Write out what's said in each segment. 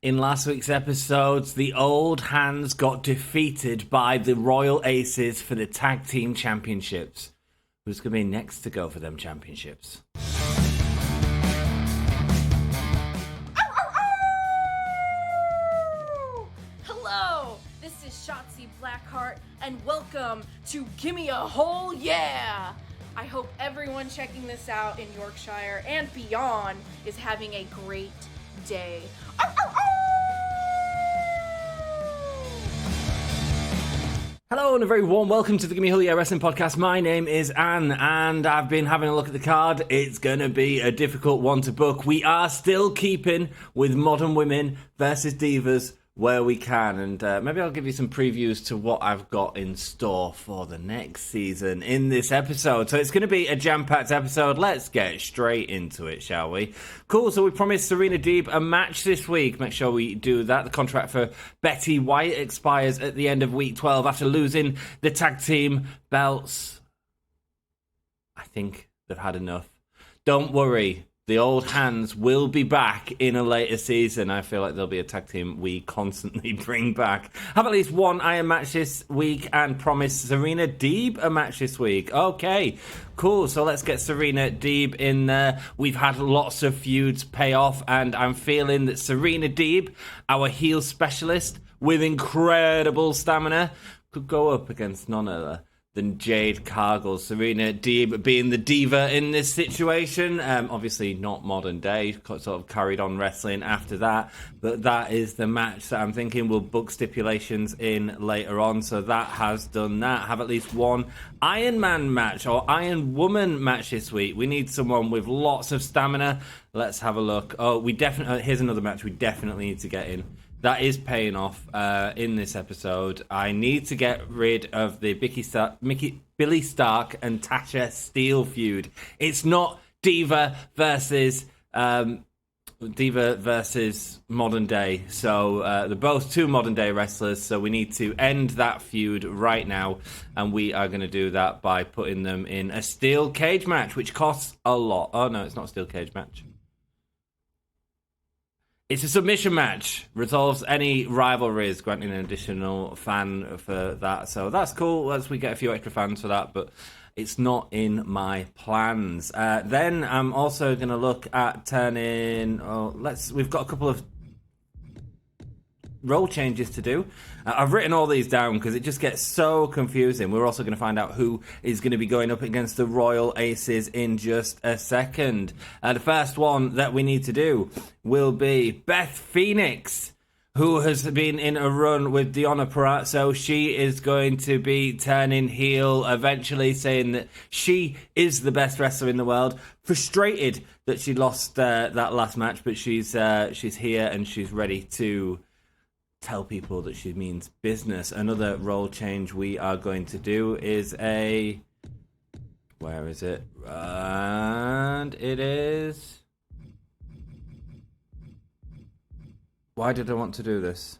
In last week's episodes, the old hands got defeated by the Royal Aces for the Tag Team Championships. Who's going to be next to go for them championships? Hello, this is Shotzi Blackheart, and welcome to Gimme a Whole Yeah! I hope everyone checking this out in Yorkshire and beyond is having a great day. Hello and a very warm welcome to the Gimme a Whole Yeah Wrestling Podcast. My name is Anne and I've been having a look at the card. It's going to be a difficult one to book. We are still keeping with Modern Women versus Divas where we can, and maybe I'll give you some previews to what I've got in store for the next season in this episode. So it's going to be a jam-packed episode. Let's get straight into it, shall we? Cool, so we promised Serena Deeb a match this week. Make sure we do that. The contract for Betty White expires at the end of week 12 after losing the tag team belts. I think they've had enough. Don't worry. The old hands will be back in a later season. I feel like there'll be a tag team we constantly bring back. Have at least one Iron match this week and promise Serena Deeb a match this week. Okay, cool. So let's get Serena Deeb in there. We've had lots of feuds pay off, and I'm feeling that Serena Deeb, our heel specialist with incredible stamina, could go up against none other than Jade Cargill. Serena Deeb being the diva in this situation. Obviously not modern day, sort of carried on wrestling after that, but that is the match that I'm thinking we'll book stipulations in later on. So that has done that. Have at least one Iron Man match or Iron Woman match this week. We need someone with lots of stamina. Let's have a look. Oh, here's another match we definitely need to get in. That is paying off in this episode. I need to get rid of the Billie Starkz and Tasha Steele feud. It's not Diva versus modern day. So they're both two modern day wrestlers. So we need to end that feud right now. And we are going to do that by putting them in a steel cage match, which costs a lot. Oh, no, it's not a steel cage match. It's a submission match. Resolves any rivalries, granting an additional fan for that. So that's cool as we get a few extra fans for that, but it's not in my plans. Then I'm also going to look at turning... we've got a couple of role changes to do. I've written all these down because it just gets so confusing. We're also going to find out who is going to be going up against the Royal Aces in just a second. The first one that we need to do will be Beth Phoenix, who has been in a run with Deonna Purrazzo. She is going to be turning heel, eventually saying that she is the best wrestler in the world. Frustrated that she lost that last match, but she's here and she's ready to tell people that she means business. Another role change we are going to do is where is it? And it is... Why did I want to do this?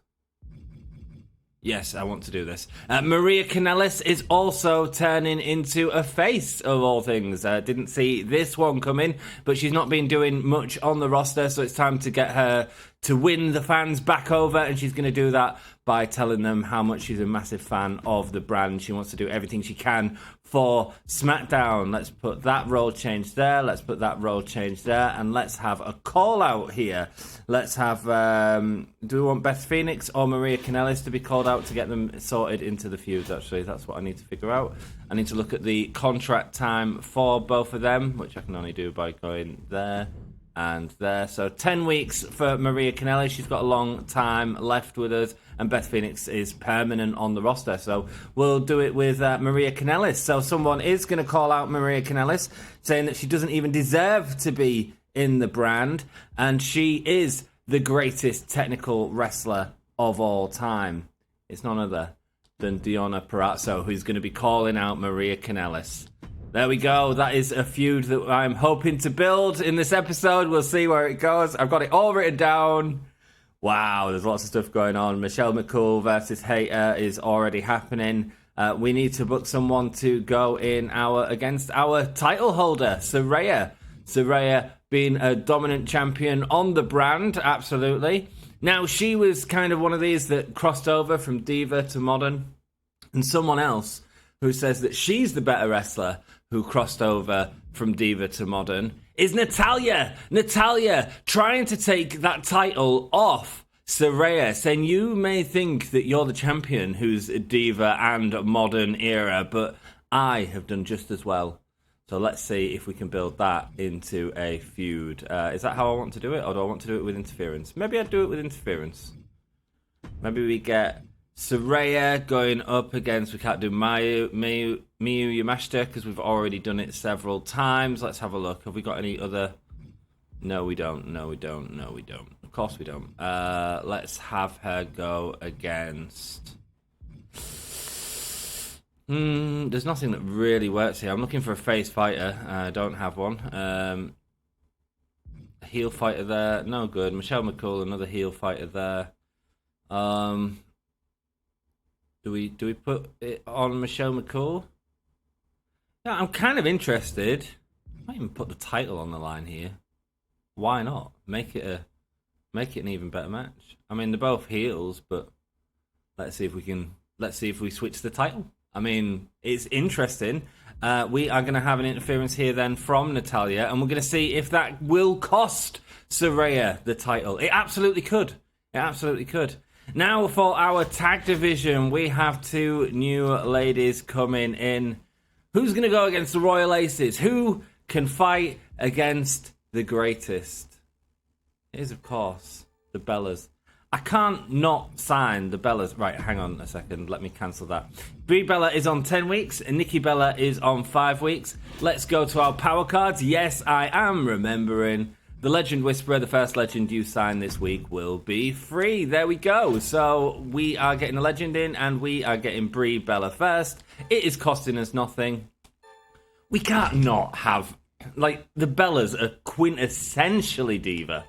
Yes, I want to do this. Maria Kanellis is also turning into a face, of all things. Didn't see this one coming, but she's not been doing much on the roster, so it's time to get her to win the fans back over, and she's going to do that by telling them how much she's a massive fan of the brand. She wants to do everything she can for SmackDown. Let's put that role change there. Let's put that role change there. And let's have a call out here. Let's have... do we want Beth Phoenix or Maria Kanellis to be called out to get them sorted into the feuds, actually? That's what I need to figure out. I need to look at the contract time for both of them, which I can only do by going there and there. So 10 weeks for Maria Kanellis. She's got a long time left with us, and Beth Phoenix is permanent on the roster. So we'll do it with Maria Kanellis. So someone is going to call out Maria Kanellis, saying that she doesn't even deserve to be in the brand, and she is the greatest technical wrestler of all time. It's none other than Deonna Purrazzo, who's going to be calling out Maria Kanellis. There we go. That is a feud that I'm hoping to build in this episode. We'll see where it goes. I've got it all written down. Wow, there's lots of stuff going on. Michelle McCool versus Hater is already happening. We need to book someone to go in against our title holder, Saraya. Saraya being a dominant champion on the brand, absolutely. Now, she was kind of one of these that crossed over from Diva to Modern. And someone else who says that she's the better wrestler who crossed over from Diva to Modern is Natalya. Natalya trying to take that title off Saraya, saying you may think that you're the champion who's Diva and Modern era, but I have done just as well. So let's see if we can build that into a feud. Is that how I want to do it, or do I want to do it with interference? Maybe I'd do it with interference. Maybe we get Saraya going up against... We can't do Miyu Yamashita because we've already done it several times. Let's have a look. Have we got any other... No, we don't. No, we don't. No, we don't. Of course we don't. Let's have her go against... there's nothing that really works here. I'm looking for a face fighter. I don't have one. A heel fighter there. No good. Michelle McCool, another heel fighter there. Do we put it on Michelle McCool? Yeah, I'm kind of interested. I might even put the title on the line here. Why not? Make it an even better match. I mean, they're both heels, but let's see if we switch the title. I mean, it's interesting. We are going to have an interference here then from Natalya, and we're going to see if that will cost Saraya the title. It absolutely could. It absolutely could. Now for our tag division, we have two new ladies coming in. Who's going to go against the Royal Aces? Who can fight against the greatest? It is, of course, the Bellas. I can't not sign the Bellas. Right, hang on a second. Let me cancel that. Brie Bella is on 10 weeks and Nikki Bella is on 5 weeks. Let's go to our power cards. Yes, I am remembering. The Legend Whisperer, the first legend you sign this week, will be free. There we go. So we are getting a legend in and we are getting Brie Bella first. It is costing us nothing. We can't not have... Like, the Bellas are quintessentially diva.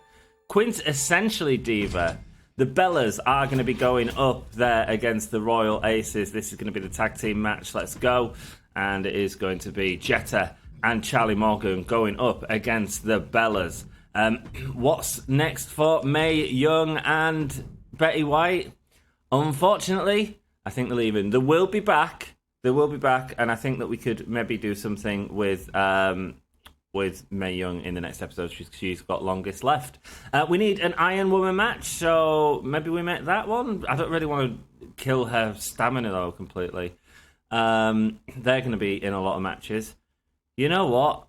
Quintessentially diva. The Bellas are going to be going up there against the Royal Aces. This is going to be the tag team match. Let's go. And it is going to be Jetta and Charlie Morgan going up against the Bellas. What's next for Mae Young and Betty White? Unfortunately, I think they're leaving. They will be back. They will be back. And I think that we could maybe do something with Mae Young in the next episode. She's got longest left. We need an Iron Woman match, so maybe we make that one. I don't really want to kill her stamina, though, completely. They're going to be in a lot of matches. You know what?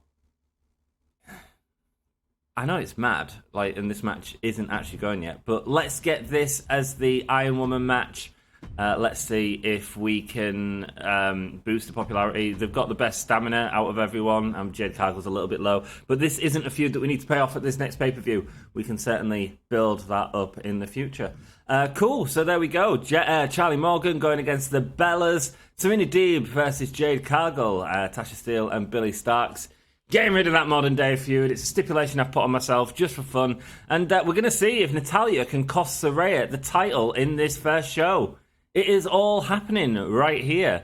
I know it's mad, and this match isn't actually going yet, but let's get this as the Iron Woman match. Let's see if we can boost the popularity. They've got the best stamina out of everyone. Jade Cargill's a little bit low, but this isn't a feud that we need to pay off at this next pay-per-view. We can certainly build that up in the future. Cool, so there we go. Charlie Morgan going against the Bellas. Serena Deeb versus Jade Cargill. Tasha Steele and Billie Starkz. Getting rid of that modern day feud. It's a stipulation I've put on myself just for fun. And we're going to see if Natalya can cost Saraya the title in this first show. It is all happening right here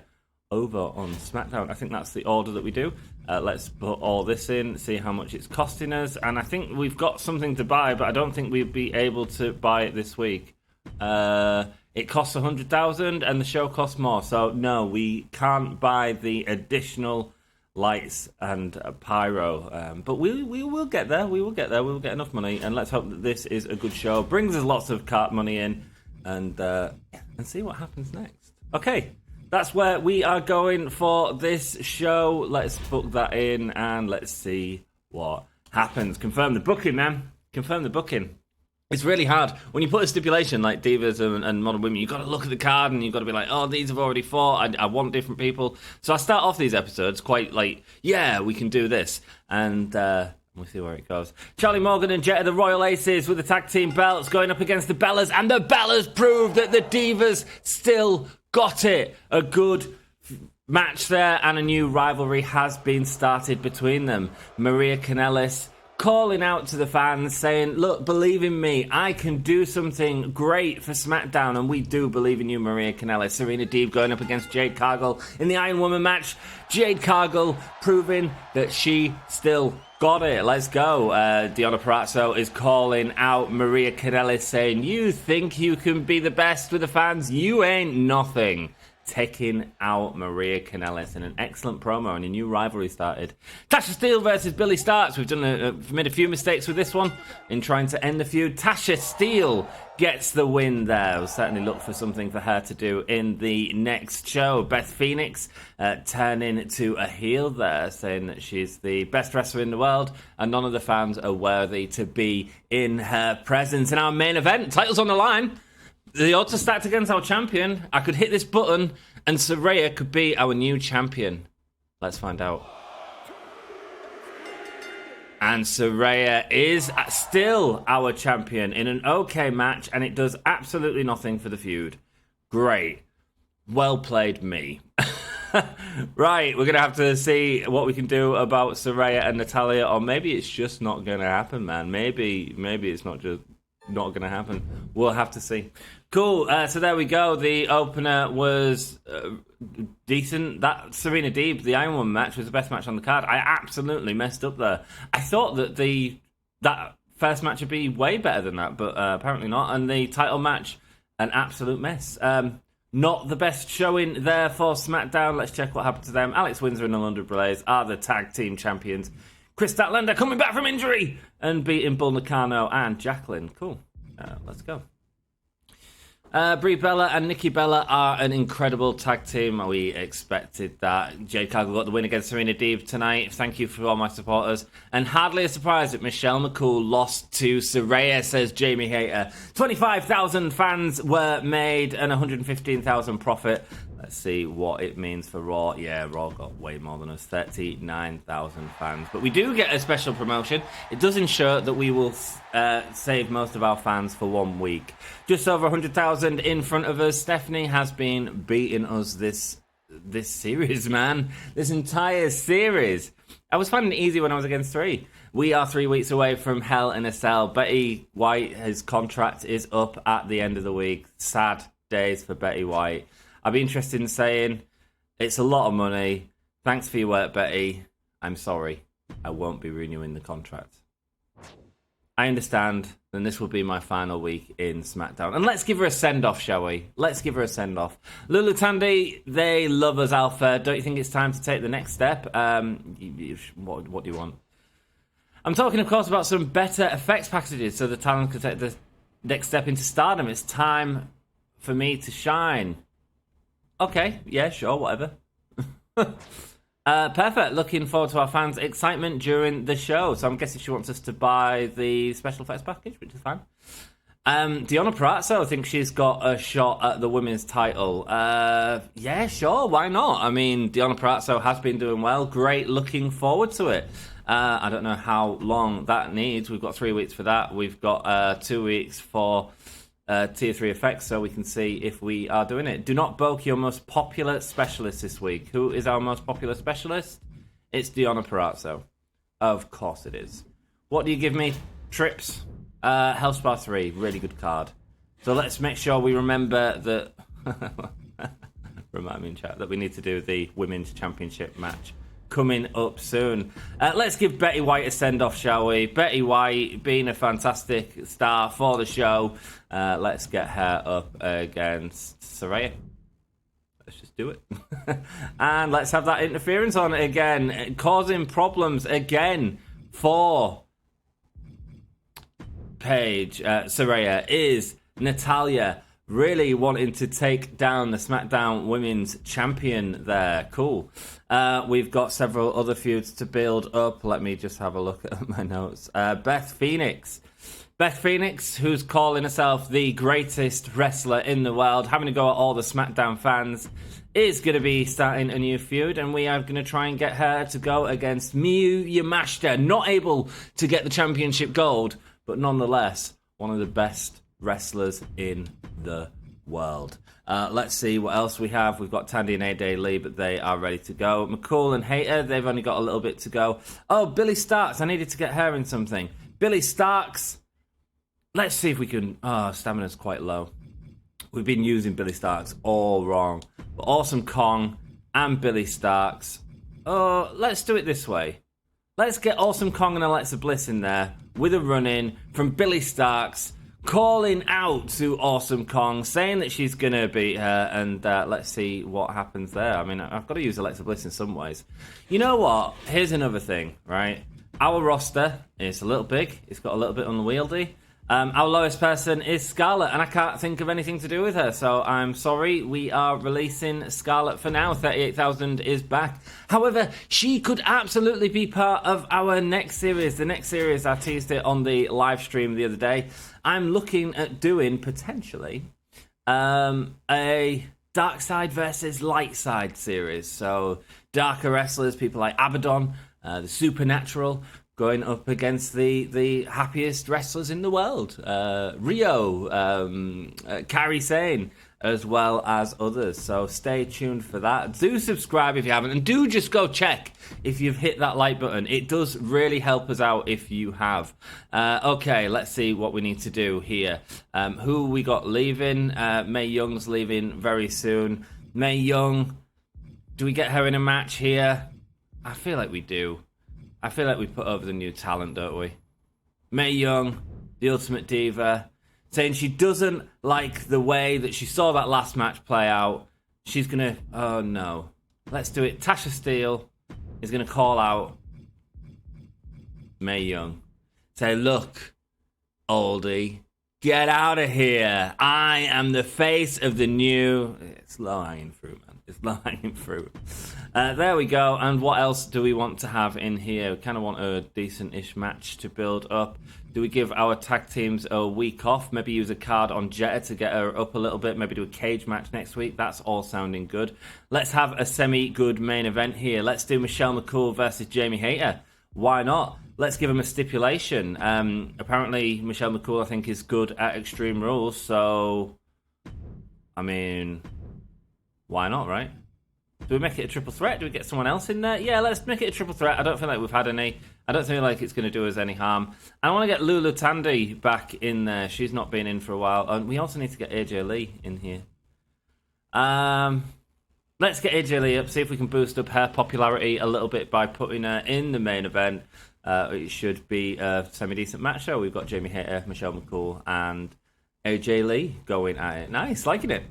over on SmackDown. I think that's the order that we do. Let's put all this in, see how much it's costing us. And I think we've got something to buy, but I don't think we'll be able to buy it this week. It costs 100,000 and the show costs more. So no, we can't buy the additional lights and pyro. But we will get there. We will get there. We will get enough money. And let's hope that this is a good show. Brings us lots of cart money in. And see what happens next. Okay, that's where we are going for this show. Let's book that in and let's see what happens. Confirm the booking, man. Confirm the booking. It's really hard. When you put a stipulation like Divas and Modern Women, you've got to look at the card and you've got to be like, oh, these have already fought. I want different people. So I start off these episodes quite like, yeah, we can do this. And we'll see where it goes. Charlie Morgan and Jetta, the Royal Aces, with the tag team belts going up against the Bellas. And the Bellas proved that the Divas still got it. A good match there, and a new rivalry has been started between them. Maria Kanellis calling out to the fans, saying, look, believe in me. I can do something great for SmackDown, and we do believe in you, Maria Kanellis. Serena Deeb going up against Jade Cargill in the Iron Woman match. Jade Cargill proving that she still Got it. Let's go. Deonna Purrazzo is calling out Maria Kanellis, saying, "You think you can be the best with the fans? You ain't nothing." Taking out Maria Kanellis in an excellent promo, and a new rivalry started. Tasha Steele versus Billie Starkz. We've made a few mistakes with this one in trying to end the feud. Tasha Steele gets the win there. We'll certainly look for something for her to do in the next show. Beth Phoenix turning to a heel there, saying that she's the best wrestler in the world and none of the fans are worthy to be in her presence. In our main event, titles on the line. The odds are stacked against our champion. I could hit this button and Saraya could be our new champion. Let's find out. And Saraya is still our champion in an okay match, and it does absolutely nothing for the feud. Great. Well played, me. Right, we're going to have to see what we can do about Saraya and Natalya, or maybe it's just not going to happen, man. Maybe it's not going to happen. We'll have to see. Cool. So there we go. The opener was decent. That Serena Deeb, the Iron Woman match, was the best match on the card. I absolutely messed up there. I thought that that first match would be way better than that, but apparently not. And the title match, an absolute mess. Not the best showing there for SmackDown. Let's check what happened to them. Alex Windsor and Alundra Blaze are the tag team champions. Chris Statlander coming back from injury and beating Bull Nakano and Jacqueline. Cool. Let's go. Brie Bella and Nikki Bella are an incredible tag team. We expected that. Jade Cargill got the win against Serena Deeb tonight. Thank you for all my supporters. And hardly a surprise that Michelle McCool lost to Saraya, says Jamie Hayter. 25,000 fans were made and 115,000 profit. Let's see what it means for Raw. Yeah, Raw got way more than us, 39,000 fans. But we do get a special promotion. It does ensure that we will save most of our fans for 1 week. Just over 100,000 in front of us. Stephanie has been beating us this series, man. This entire series. I was finding it easy when I was against 3. We are 3 weeks away from Hell in a Cell. Betty White, his contract is up at the end of the week. Sad days for Betty White. I'd be interested in saying, it's a lot of money. Thanks for your work, Betty. I'm sorry. I won't be renewing the contract. I understand, and this will be my final week in SmackDown. And let's give her a send-off, shall we? Let's give her a send-off. Lulu Tandy, they love us, Alpha. Don't you think it's time to take the next step? What do you want? I'm talking, of course, about some better effects packages so the talent can take the next step into stardom. It's time for me to shine. Okay, yeah, sure, whatever. Perfect. Looking forward to our fans' excitement during the show. So I'm guessing she wants us to buy the special effects package, which is fine. Deonna Purrazzo, I think she's got a shot at the women's title. Yeah, sure, why not? I mean, Deonna Purrazzo has been doing well. Great, looking forward to it. I don't know how long that needs. We've got 3 weeks for that. We've got 2 weeks for Tier 3 effects, so we can see if we are doing it. Do not bulk your most popular specialist this week. Who is our most popular specialist? It's Deonna Purrazzo. Of course it is. What do you give me? Trips. Hellspar 3. Really good card. So let's make sure we remember that... Remind me in chat that we need to do the Women's Championship match coming up soon. Let's give Betty White a send-off, shall we? Betty White being a fantastic star for the show. Let's get her up against Saraya. Let's just do it. And let's have that interference on again, causing problems again for Saraya is Natalya. Really wanting to take down the SmackDown Women's Champion there. Cool. We've got several other feuds to build up. Let me just have a look at my notes. Beth Phoenix. Beth Phoenix, who's calling herself the greatest wrestler in the world, having to go at all the SmackDown fans, is going to be starting a new feud, and we are going to try and get her to go against Miyu Yamashita. Not able to get the championship gold, but nonetheless, one of the best wrestlers in the world. Let's see what else we have. We've got Tandy and AJ Lee, but they are ready to go. McCool and Hayter, they've only got a little bit to go. Oh, Billie Starkz, I needed to get her in something. Billie Starkz, let's see if we can... Oh, stamina's quite low. We've been using Billie Starkz all wrong. But Awesome Kong and Billie Starkz. Oh, let's do it this way. let's get Awesome Kong and Alexa Bliss in there with a run-in from Billie Starkz, calling out to Awesome Kong, saying that she's going to beat her, and let's see what happens there. I mean, I've got to use Alexa Bliss in some ways. You know what? Here's another thing, right? Our roster is a little big. It's got a little bit unwieldy. Our lowest person is Scarlett, and I can't think of anything to do with her, so I'm sorry. We are releasing Scarlett for now. 38,000 is back. However, she could absolutely be part of our next series. The next series, I teased it on the live stream the other day. I'm looking at doing, potentially, a dark side versus light side series. So, darker wrestlers, people like Abadon, the Supernatural, going up against the happiest wrestlers in the world. Rio, Kairi Sane, as well as others. So stay tuned for that. Do subscribe if you haven't, and do just go check if you've hit that like button. It does really help us out if you have. Okay, let's see what we need to do here. Who we got leaving? Mae Young's leaving very soon. Mae Young, do we get her in a match here? I feel like we do. I feel like we put over the new talent, don't we? Mae Young, the Ultimate Diva, saying she doesn't like the way that she saw that last match play out. She's going to... Oh, no. Let's do it. Tasha Steele is going to call out Mae Young. Say, look, oldie, get out of here. I am the face of the new... It's low-hanging fruit, man. It's low-hanging fruit. There we go. And what else do we want to have in here? We kind of want a decent-ish match to build up. Do we give our tag teams a week off? Maybe use a card on Jetta to get her up a little bit. Maybe do a cage match next week. That's all sounding good. Let's have a semi-good main event here. Let's do Michelle McCool versus Jamie Hayter. Why not? Let's give them a stipulation. Apparently, Michelle McCool, I think, is good at Extreme Rules. So, I mean, why not, right? Do we make it a triple threat? Do we get someone else in there? Yeah, let's make it a triple threat. I don't feel like we've had any. I don't feel like it's going to do us any harm. I want to get Lulu Tandy back in there. She's not been in for a while. And we also need to get AJ Lee in here. Let's get AJ Lee up, see if we can boost up her popularity a little bit by putting her in the main event. It should be a semi-decent match show. We've got Jamie Hayter, Michelle McCool, and AJ Lee going at it. Nice, liking it.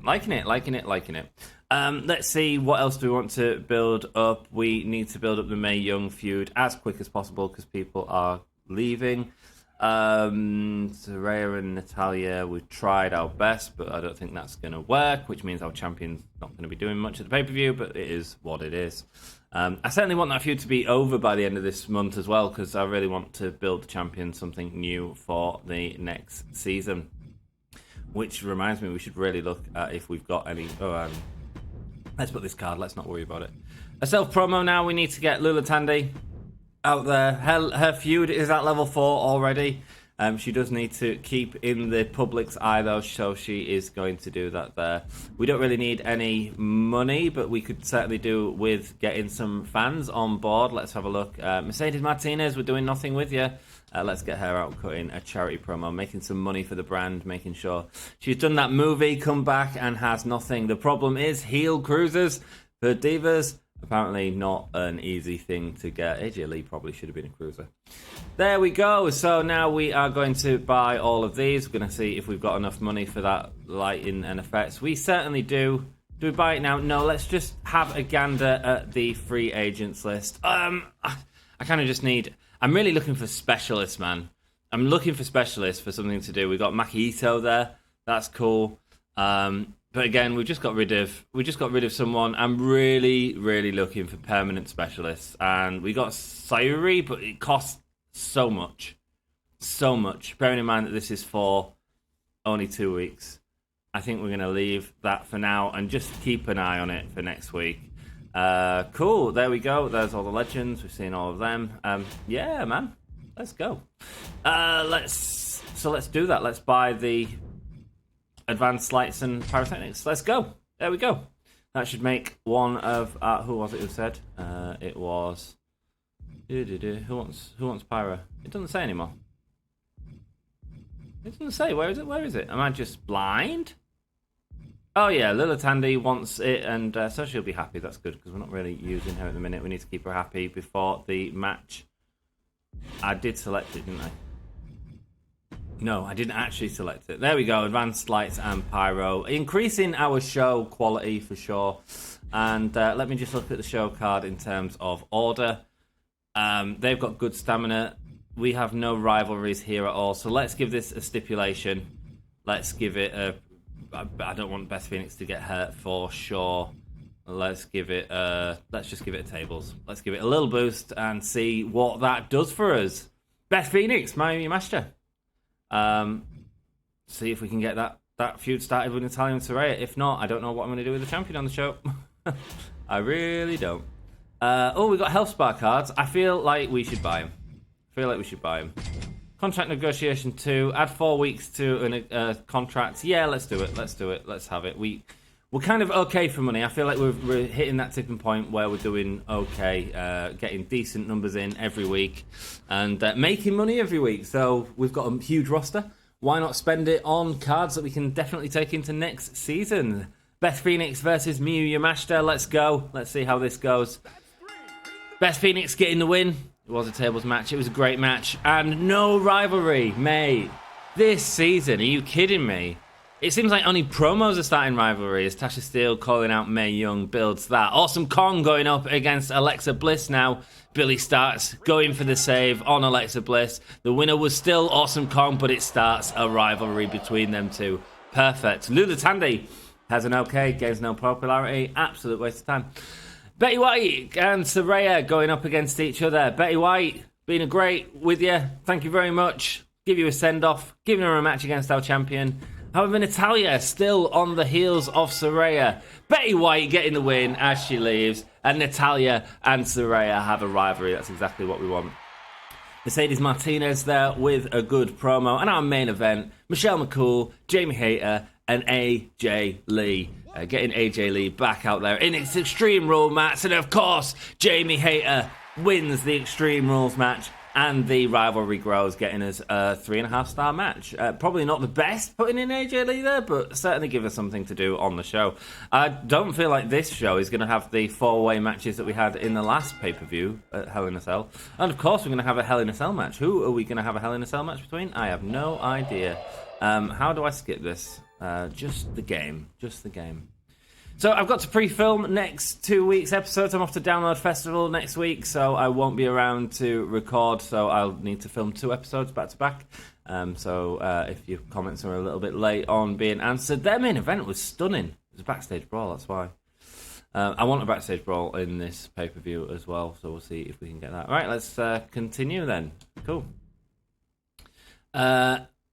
Let's see, what else do we want to build up? We need to build up the Mae Young feud as quick as possible because people are leaving. Saraya and Natalya, we've tried our best, but I don't think that's going to work, which means our champion's not going to be doing much at the pay-per-view, but it is what it is. I certainly want that feud to be over by the end of this month as well, because I really want to build the champion something new for the next season. Which reminds me, we should really look at if we've got any... let's put this card. Let's not worry about it. A self-promo now. We need to get Lula Tandy out there. Her feud is at level 4 already. She does need to keep in the public's eye, though, so she is going to do that there. We don't really need any money, but we could certainly do with getting some fans on board. Let's have a look. Mercedes Martinez, we're doing nothing with you. Let's get her out cutting a charity promo, making some money for the brand, making sure she's done that movie, come back and has nothing. The problem is heel cruisers for divas. Apparently not an easy thing to get. AJ Lee probably should have been a cruiser. There we go. So now we are going to buy all of these. We're going to see if we've got enough money for that lighting and effects. We certainly do. Do we buy it now? No, let's just have a gander at the free agents list. I kind of just need... I'm really looking for specialists, man. I'm looking for specialists for something to do. We've got Makihito there. That's cool. But again, we just got rid of someone. I'm really, really looking for permanent specialists. And we got Sayuri, but it costs so much. So much. Bearing in mind that this is for only 2 weeks. I think we're going to leave that for now and just keep an eye on it for next week. Cool, there we go. There's all the legends. We've seen all of them. Yeah, man. Let's go. Let's do that. Let's buy the advanced lights and pyrotechnics. Let's go. There we go. That should make one of who was it who said? It was who wants pyro? It doesn't say anymore. It doesn't say. Where is it? Am I just blind? Oh yeah, Lila Tandy wants it, and so she'll be happy. That's good, because we're not really using her at the minute. We need to keep her happy before the match I did select it, didn't I? No, I didn't actually select it. There we go, advanced lights and pyro. Increasing our show quality for sure. And let me just look at the show card in terms of order. They've got good stamina. We have no rivalries here at all. So let's give this a stipulation. Let's give it a... I don't want Beth Phoenix to get hurt for sure. Let's give it let's just give it a tables. Let's give it a little boost and see what that does for us. Beth Phoenix, my master. See if we can get that feud started with Natalya and Saraya. If not, I don't know what I'm going to do with the champion on the show. I really don't. We got Health Spa cards. I feel like we should buy them. Contract negotiation 2. Add 4 weeks to a contract. Yeah, let's do it. Let's have it. We're kind of okay for money. I feel like we're hitting that tipping point where we're doing okay, getting decent numbers in every week, and making money every week. So we've got a huge roster. Why not spend it on cards that we can definitely take into next season? Beth Phoenix versus Miyu Yamashita. Let's go. Let's see how this goes. Beth Phoenix getting the win. It was a tables match. It was a great match. And no rivalry, mate. This season, are you kidding me? It seems like only promos are starting rivalries. Tasha Steele calling out Mae Young builds that. Awesome Kong going up against Alexa Bliss now. Billie Starkz going for the save on Alexa Bliss. The winner was still Awesome Kong, but it starts a rivalry between them two. Perfect. Lula Tandy has an okay, gains no popularity. Absolute waste of time. Betty White and Saraya going up against each other. Betty White, been a great with you. Thank you very much. Give you a send-off. Giving her a match against our champion. However, Natalya still on the heels of Saraya. Betty White getting the win as she leaves. And Natalya and Saraya have a rivalry. That's exactly what we want. Mercedes Martinez there with a good promo. And our main event, Michelle McCool, Jamie Hayter, and AJ Lee. Getting AJ Lee back out there in its Extreme Rules match. And of course, Jamie Hayter wins the Extreme Rules match. And the rivalry grows, getting us a 3.5-star match. Probably not the best putting in AJ Lee there, but certainly give us something to do on the show. I don't feel like this show is going to have the 4-way matches that we had in the last pay-per-view at Hell in a Cell. And of course, we're going to have a Hell in a Cell match. Who are we going to have a Hell in a Cell match between? I have no idea. How do I skip this? Just the game. So I've got to pre-film next 2 weeks' episodes. I'm off to Download Festival next week, so I won't be around to record, so I'll need to film 2 episodes back-to-back. So if your comments are a little bit late on being answered, their main event was stunning. It was a backstage brawl, that's why. I want a backstage brawl in this pay-per-view as well, so we'll see if we can get that. All right, let's continue then. Cool.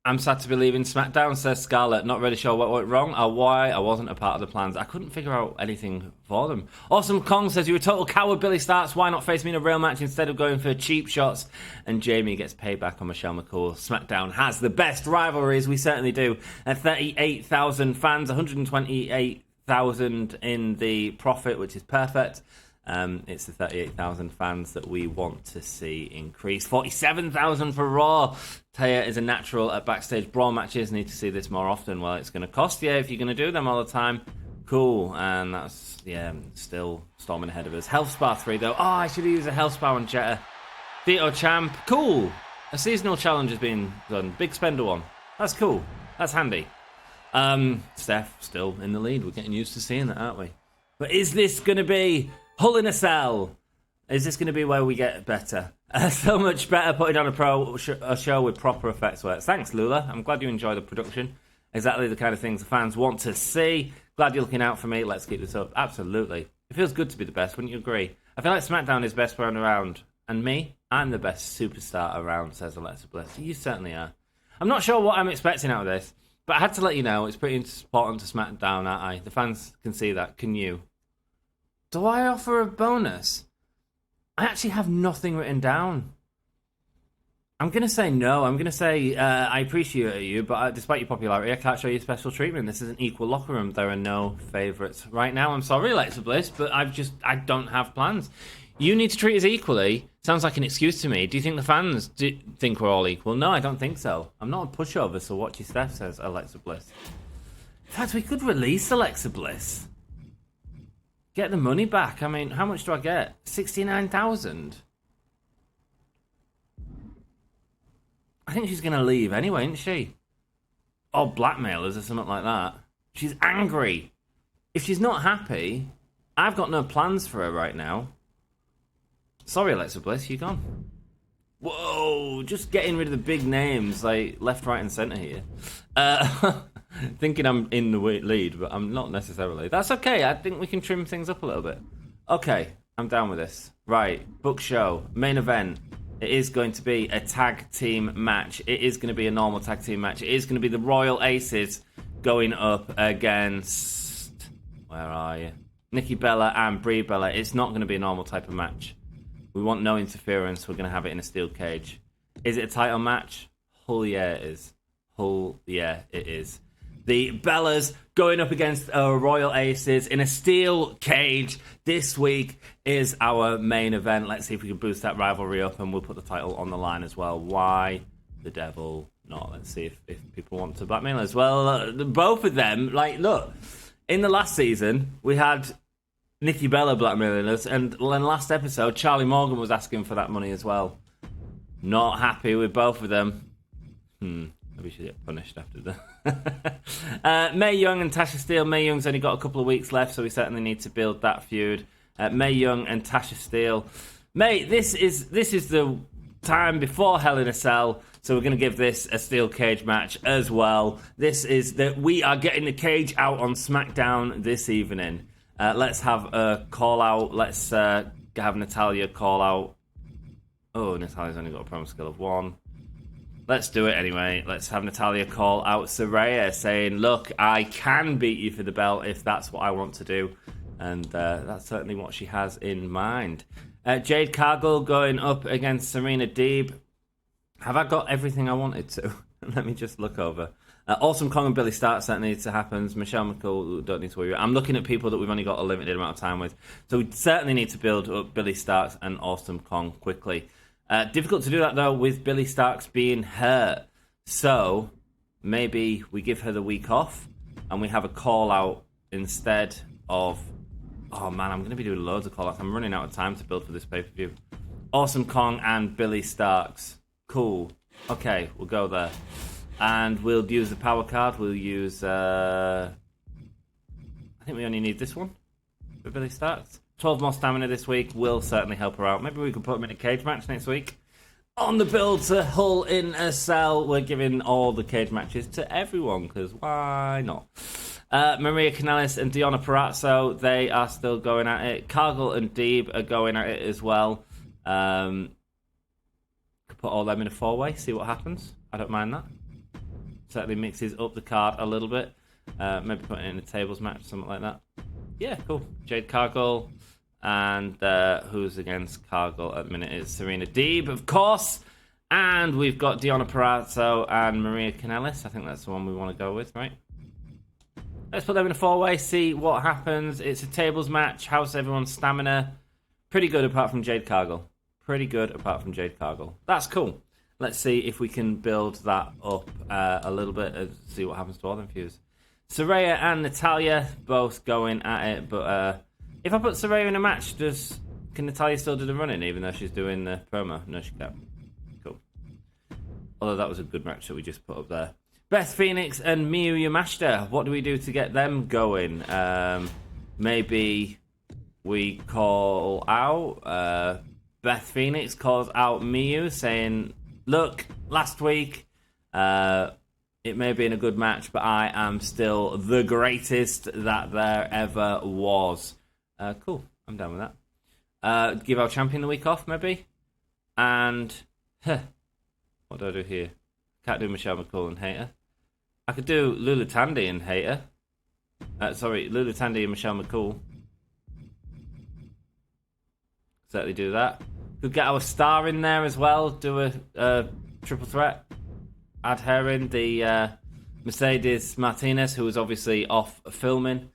I'm sad to be leaving SmackDown, says Scarlett. Not really sure what went wrong or why I wasn't a part of the plans. I couldn't figure out anything for them. Awesome Kong says, you're a total coward, Billie Starkz. Why not face me in a real match instead of going for cheap shots? And Jamie gets payback on Michelle McCool. SmackDown has the best rivalries. We certainly do. 38,000 fans, 128,000 in the profit, which is perfect. It's the 38,000 fans that we want to see increase. 47,000 for Raw. Taya is a natural at backstage brawl matches. Need to see this more often. Well, it's going to cost you if you're going to do them all the time. Cool. And that's, still storming ahead of us. Health Spa 3, though. Oh, I should have used a Health Spa on Jetta. Theater Champ. Cool. A seasonal challenge has been done. Big spender one. That's cool. That's handy. Steph still in the lead. We're getting used to seeing that, aren't we? But is this going to be Hell in a Cell? Is this going to be where we get better? So much better putting on a show with proper effects works. Thanks, Lula. I'm glad you enjoy the production. Exactly the kind of things the fans want to see. Glad you're looking out for me. Let's keep this up. Absolutely. It feels good to be the best, wouldn't you agree? I feel like SmackDown is best one around. And me, I'm the best superstar around, says Alexa Bliss. You certainly are. I'm not sure what I'm expecting out of this, but I had to let you know it's pretty important to SmackDown, aren't I? The fans can see that. Can you? Do I offer a bonus? I actually have nothing written down. I'm going to say no. I'm going to say I appreciate you, but despite your popularity, I can't show you special treatment. This is an equal locker room. There are no favourites. Right now, I'm sorry, Alexa Bliss, but I don't have plans. You need to treat us equally. Sounds like an excuse to me. Do you think the fans think we're all equal? No, I don't think so. I'm not a pushover, so watch your Steph, says Alexa Bliss. In fact, we could release Alexa Bliss. Get the money back. I mean, how much do I get? 69,000. I think she's going to leave anyway, isn't she? Or blackmailers or something like that. She's angry. If she's not happy, I've got no plans for her right now. Sorry, Alexa Bliss, you're gone. Whoa, just getting rid of the big names, like left, right, and centre here. Thinking I'm in the lead, but I'm not necessarily. That's okay, I think we can trim things up a little bit. Okay, I'm down with this. Right, book show, main event. It is going to be a tag team match. It is going to be a normal tag team match. It is going to be the Royal Aces going up against... Where are you? Nikki Bella and Brie Bella. It's not going to be a normal type of match. We want no interference. We're going to have it in a steel cage. Is it a title match? Hell yeah, it is. Hell yeah, it is. The Bellas going up against Royal Aces in a steel cage. This week is our main event. Let's see if we can boost that rivalry up, and we'll put the title on the line as well. Why the devil not? Let's see if people want to blackmail as well. Both of them, like, look, in the last season, we had Nikki Bella blackmailing us, and in the last episode, Charlie Morgan was asking for that money as well. Not happy with both of them. Maybe she get punished after that. Mae Young and Tasha Steele. Mae Young's only got a couple of weeks left, so we certainly need to build that feud. Mae Young and Tasha Steele. Mate, this is the time before Hell in a Cell, so we're going to give this a steel cage match as well. This is that we are getting the cage out on SmackDown this evening. Let's have a call out. Let's have Natalya call out. Oh, Natalya's only got a promo skill of 1. Let's do it anyway. Let's have Natalya call out Saraya, saying, look, I can beat you for the belt if that's what I want to do. And that's certainly what she has in mind. Jade Cargill going up against Serena Deeb. Have I got everything I wanted to? Let me just look over. Awesome Kong and Billie Starkz, that needs to happen. Michelle McCool, don't need to worry. I'm looking at people that we've only got a limited amount of time with. So we certainly need to build up Billie Starkz and Awesome Kong quickly. Difficult to do that, though, with Billie Starkz being hurt. So maybe we give her the week off and we have a call-out instead of... Oh, man, I'm going to be doing loads of call-outs. I'm running out of time to build for this pay-per-view. Awesome Kong and Billie Starkz. Cool. Okay, we'll go there. And we'll use the power card. We'll use... I think we only need this one for Billie Starkz. 12 more stamina this week will certainly help her out. Maybe we could put them in a cage match next week. On the build to Hull in a Cell, we're giving all the cage matches to everyone, because why not? Maria Kanellis and Deonna Purrazzo, they are still going at it. Cargill and Deeb are going at it as well. Could put all them in a 4-way, see what happens. I don't mind that. Certainly mixes up the card a little bit. Maybe put it in a tables match, something like that. Yeah, cool. Jade Cargill. And who's against Cargill at the minute is Serena Deeb, of course. And we've got Deonna Purrazzo and Maria Kanellis. I think that's the one we want to go with, right? Let's put them in a 4-way, see what happens. It's a tables match. How's everyone's stamina? Pretty good apart from Jade Cargill. Pretty good apart from Jade Cargill. That's cool. Let's see if we can build that up a little bit and see what happens to all them feuds. Saraya and Natalya both going at it, but... if I put Saraya in a match, can Natalya still do the running, even though she's doing the promo? No, she can't. Cool. Although that was a good match that we just put up there. Beth Phoenix and Miyu Yamashita. What do we do to get them going? Maybe we call out... Beth Phoenix calls out Miyu, saying, look, last week... it may have been a good match, but I am still the greatest that there ever was. Cool. I'm down with that. Give our champion the week off, maybe. And what do I do here? Can't do Michelle McCool and Hater. I could do Lulu Tandy and Hater. Lulu Tandy and Michelle McCool. Certainly do that. Could get our star in there as well. Do a triple threat. Add her in. The Mercedes Martinez, who was obviously off filming.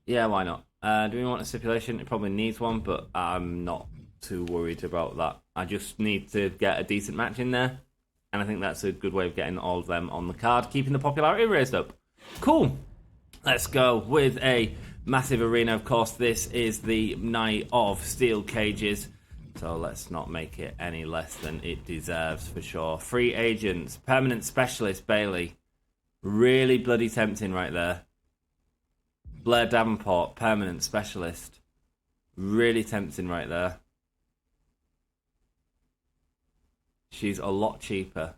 Yeah, why not? Do we want a stipulation? It probably needs one, but I'm not too worried about that. I just need to get a decent match in there, and I think that's a good way of getting all of them on the card, keeping the popularity raised up. Cool. Let's go with a massive arena. Of course, this is the night of steel cages. So let's not make it any less than it deserves for sure. Free agents, permanent specialist Bailey. Really bloody tempting right there. Blair Davenport, permanent specialist. Really tempting right there. She's a lot cheaper.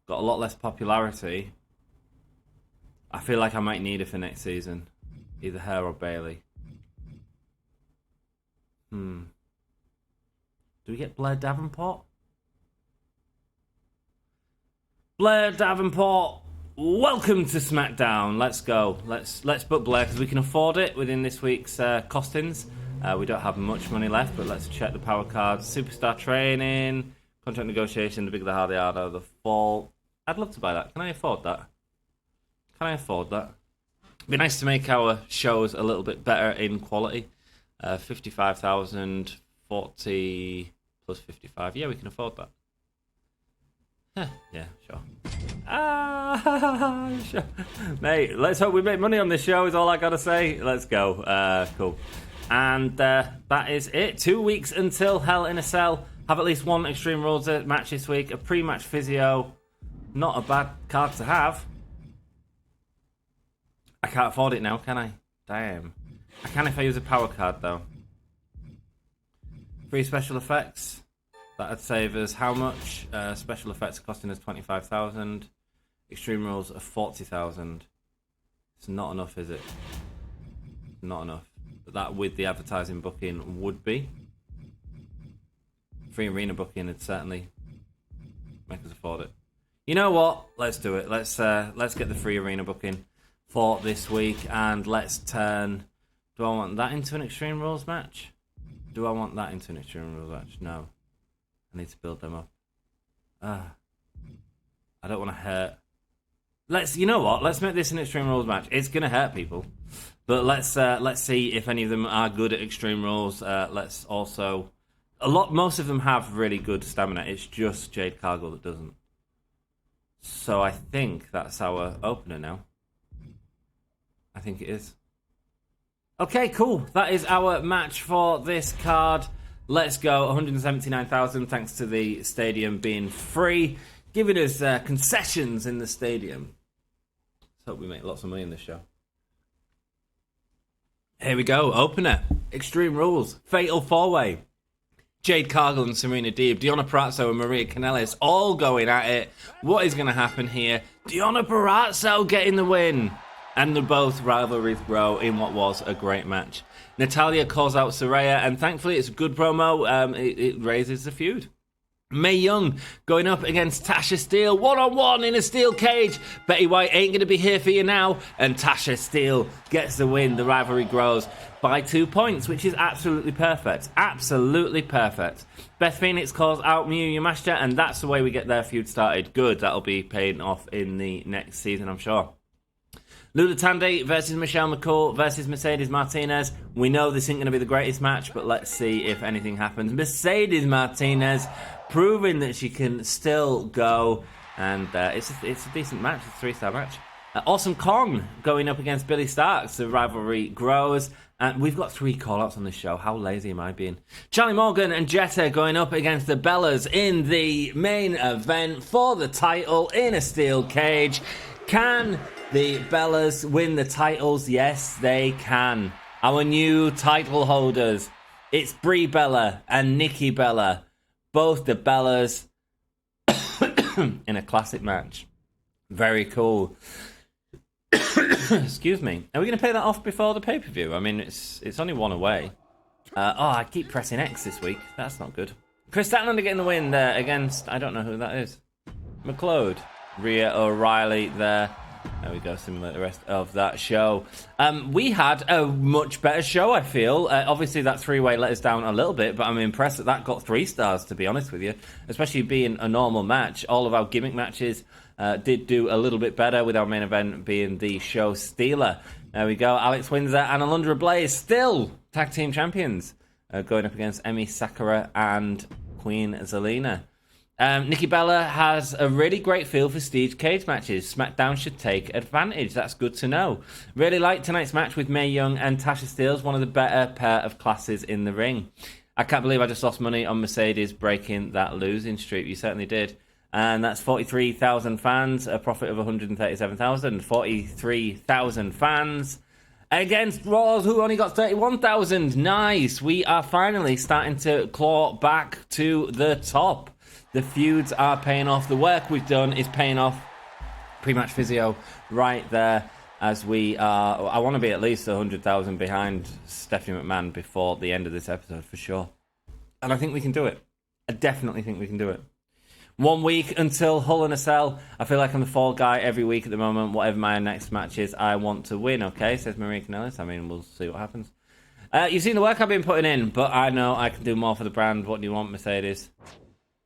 Got a lot less popularity. I feel like I might need her for next season. Either her or Bailey. Do we get Blair Davenport? Blair Davenport, welcome to SmackDown. Let's go. Let's book Blair because we can afford it within this week's costings. We don't have much money left, but let's check the power cards. Superstar training, contract negotiation, the bigger the harder, the harder, the fall. I'd love to buy that. Can I afford that? Can I afford that? It'd be nice to make our shows a little bit better in quality. 55,000, 40 plus 55. Yeah, we can afford that. Yeah, sure. Sure. Mate, let's hope we make money on this show is all I gotta say. Let's go. Cool. And that is it. 2 weeks until Hell in a Cell. Have at least one Extreme Rules match this week. A pre-match physio. Not a bad card to have. I can't afford it now, can I? Damn. I can if I use a power card, though. Free special effects. That'd save us how much? Special effects are costing us 25,000. Extreme Rules are 40,000. It's not enough, is it? Not enough. But that with the advertising booking would be. Free arena booking would certainly make us afford it. You know what? Let's do it. Let's get the free arena booking for this week, and let's turn. Do I want that into an Extreme Rules match? Do I want that into an Extreme Rules match? No. I need to build them up. I don't want to hurt. You know what? Let's make this an Extreme Rules match. It's gonna hurt people, but let's see if any of them are good at Extreme Rules. Let's also most of them have really good stamina. It's just Jade Cargill that doesn't. So I think that's our opener now. I think it is. Okay, cool. That is our match for this card. Let's go. 179,000 thanks to the stadium being free, giving us concessions in the stadium. Let's hope we make lots of money in this show. Here we go. Opener. Extreme Rules. Fatal 4-Way. Jade Cargill and Serena Deeb. Deonna Purrazzo and Maria Kanellis all going at it. What is going to happen here? Deonna Purrazzo getting the win. And they're both rivalries grow in what was a great match. Natalya calls out Saraya, and thankfully it's a good promo. It raises the feud. Mae Young going up against Tasha Steelz, one-on-one in a steel cage. Betty White ain't going to be here for you now, and Tasha Steelz gets the win. The rivalry grows by 2 points, which is absolutely perfect. Absolutely perfect. Beth Phoenix calls out Miyu Yamashita, and that's the way we get their feud started. Good, that'll be paying off in the next season, I'm sure. Lula Tandy versus Michelle McCool versus Mercedes Martinez. We know this isn't going to be the greatest match, but let's see if anything happens. Mercedes Martinez proving that she can still go, and it's a decent match. It's a 3-star match. Awesome Kong going up against Billie Starkz. The rivalry grows, and we've got 3 call-outs on this show. How lazy am I being? Charlie Morgan and Jetta going up against the Bellas in the main event for the title in a steel cage. Can the Bellas win the titles? Yes, they can. Our new title holders. It's Brie Bella and Nikki Bella. Both the Bellas in a classic match. Very cool. Excuse me. Are we going to pay that off before the pay-per-view? I mean, it's only one away. I keep pressing X this week. That's not good. Chris Statlander getting the win there against... I don't know who that is. McLeod. Rhea O'Reilly there. There we go, similar to the rest of that show. We had a much better show, I feel. Obviously, that 3-way let us down a little bit, but I'm impressed that got 3 stars, to be honest with you. Especially being a normal match. All of our gimmick matches did do a little bit better, with our main event being the show stealer. There we go. Alex Windsor and Alundra Blaze still tag team champions. Going up against Emi Sakura and Queen Zelina. Nikki Bella has a really great feel for Steve cage matches. SmackDown should take advantage. That's good to know. Really liked tonight's match with Mae Young and Tasha Steelz, one of the better pair of classes in the ring. I can't believe I just lost money on Mercedes breaking that losing streak. You certainly did. And that's 43,000 fans, a profit of 137,000. 43,000 fans against Raws, who only got 31,000. Nice. We are finally starting to claw back to the top. The feuds are paying off. The work we've done is paying off. Pre-match physio right there as we are... I want to be at least 100,000 behind Stephanie McMahon before the end of this episode, for sure. And I think we can do it. I definitely think we can do it. 1 week until Hull in a Cell. I feel like I'm the fall guy every week at the moment. Whatever my next match is, I want to win, okay? Says Marie Canellis. I mean, we'll see what happens. You've seen the work I've been putting in, but I know I can do more for the brand. What do you want, Mercedes?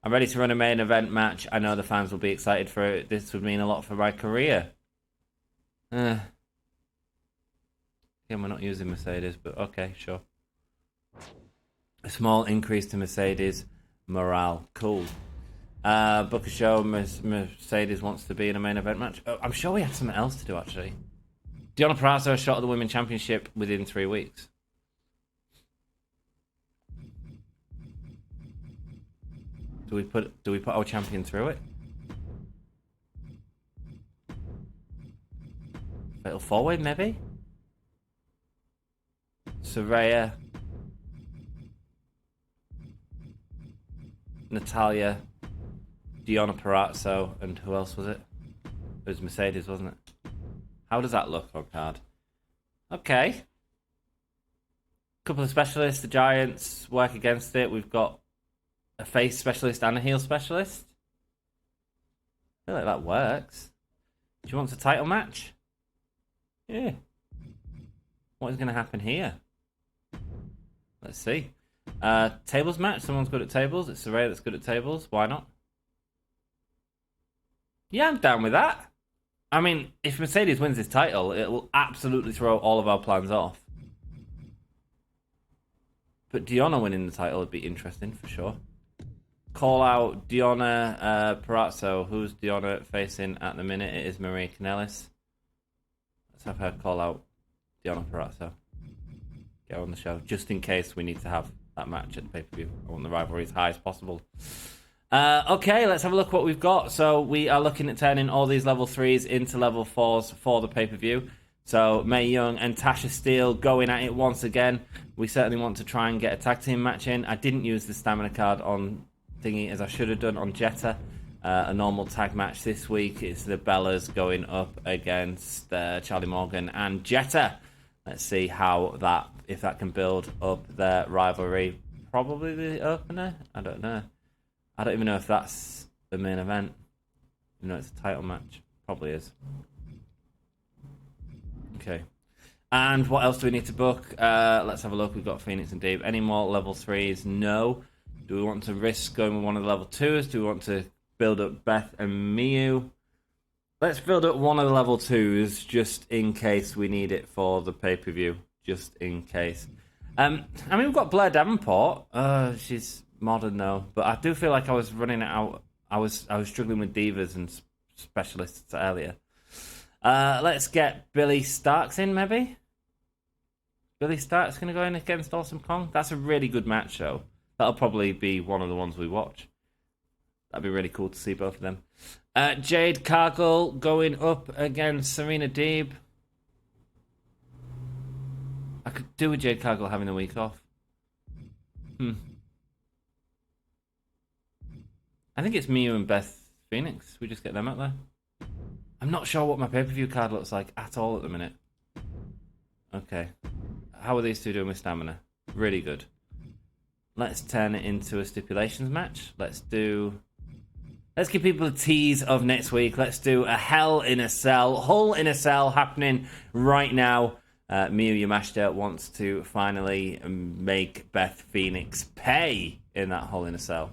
I'm ready to run a main event match. I know the fans will be excited for it. This would mean a lot for my career. Again, we're not using Mercedes, but okay, sure. A small increase to Mercedes morale. Cool. Book a show. Mercedes wants to be in a main event match. Oh, I'm sure we had something else to do, actually. Deonna Purrazzo shot at the Women's Championship within 3 weeks. Do we put our champion through it? Fatal four-way, maybe? Saraya, Natalya, Deonna Purrazzo, and who else was it? It was Mercedes, wasn't it? How does that look on card? Okay. Couple of specialists, the Giants work against it. We've got a face specialist and a heel specialist. I feel like that works. Do you want a title match? Yeah. What is going to happen here? Let's see. Tables match. Someone's good at tables. It's Saraya that's good at tables. Why not? Yeah, I'm down with that. I mean, if Mercedes wins this title, it will absolutely throw all of our plans off. But Deonna winning the title would be interesting for sure. Call out Deonna Purrazzo. Who's Deonna facing at the minute? It is Marie Canellis. Let's have her call out Deonna Purrazzo. Get her on the show, just in case we need to have that match at the pay-per-view. I want the rivalry as high as possible. Okay, let's have a look what we've got. So we are looking at turning all these level 3s into level 4s for the pay-per-view. So Mae Young and Tasha Steelz going at it once again. We certainly want to try and get a tag team match in. I didn't use the stamina card on thingy as I should have done on Jetta. A normal tag match this week. It's the Bellas going up against Charlie Morgan and Jetta. Let's see how if that can build up their rivalry. Probably the opener? I don't know. I don't even know if that's the main event. You know, it's a title match. Probably is. Okay. And what else do we need to book? Let's have a look. We've got Phoenix and Dave. Any more level 3s? No. Do we want to risk going with one of the level 2s? Do we want to build up Beth and Miu? Let's build up one of the level 2s just in case we need it for the pay-per-view. Just in case. I mean, we've got Blair Davenport. She's modern though, but I do feel like I was running out. I was struggling with divas and specialists earlier. Let's get Billie Starkz in, maybe. Billie Starkz gonna go in against Awesome Kong. That's a really good match, though. That'll probably be one of the ones we watch. That'd be really cool to see both of them. Jade Cargill going up against Serena Deeb. I could do with Jade Cargill having a week off. I think it's Miu and Beth Phoenix. We just get them out there. I'm not sure what my pay-per-view card looks like at all at the minute. Okay. How are these two doing with stamina? Really good. Let's turn it into a stipulations match. Let's give people a tease of next week. Let's do a Hell in a Cell. Hull in a Cell happening right now. Miu Yamashita wants to finally make Beth Phoenix pay in that Hell in a Cell.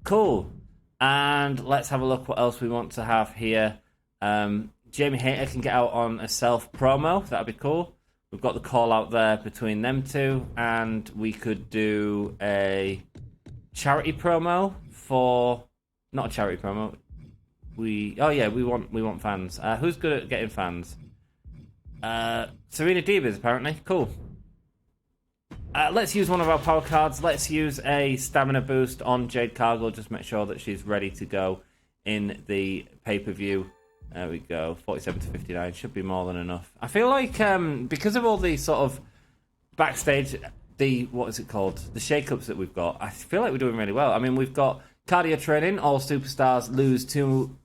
Cool. And let's have a look what else we want to have here. Jamie Hayter can get out on a self promo. That'd be cool. We've got the call out there between them two, and we could do a charity promo for Not a charity promo. We want fans. Who's good at getting fans? Serena Divas, apparently. Cool. Let's use one of our power cards. Let's use a stamina boost on Jade Cargill. Just make sure that she's ready to go in the pay-per-view. There we go. 47 to 59. Should be more than enough. I feel like because of all the sort of backstage, what is it called? The shake-ups that we've got, I feel like we're doing really well. I mean, we've got cardio training. All superstars lose 2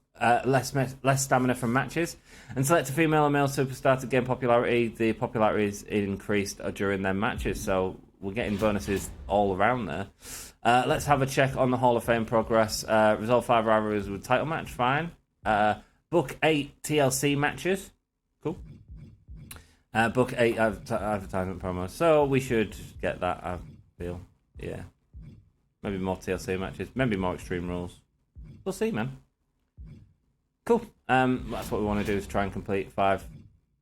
less stamina from matches. And select a female or male superstar to gain popularity. The popularity is increased during their matches. So we're getting bonuses all around there. Let's have a check on the Hall of Fame progress. Resolve 5 rivalries with title match. Fine. Book 8 TLC matches. Cool. Book 8 advertisement promos. So we should get that, I feel. Yeah. Maybe more TLC matches. Maybe more Extreme Rules. We'll see, man. Cool. That's what we want to do, is try and complete 5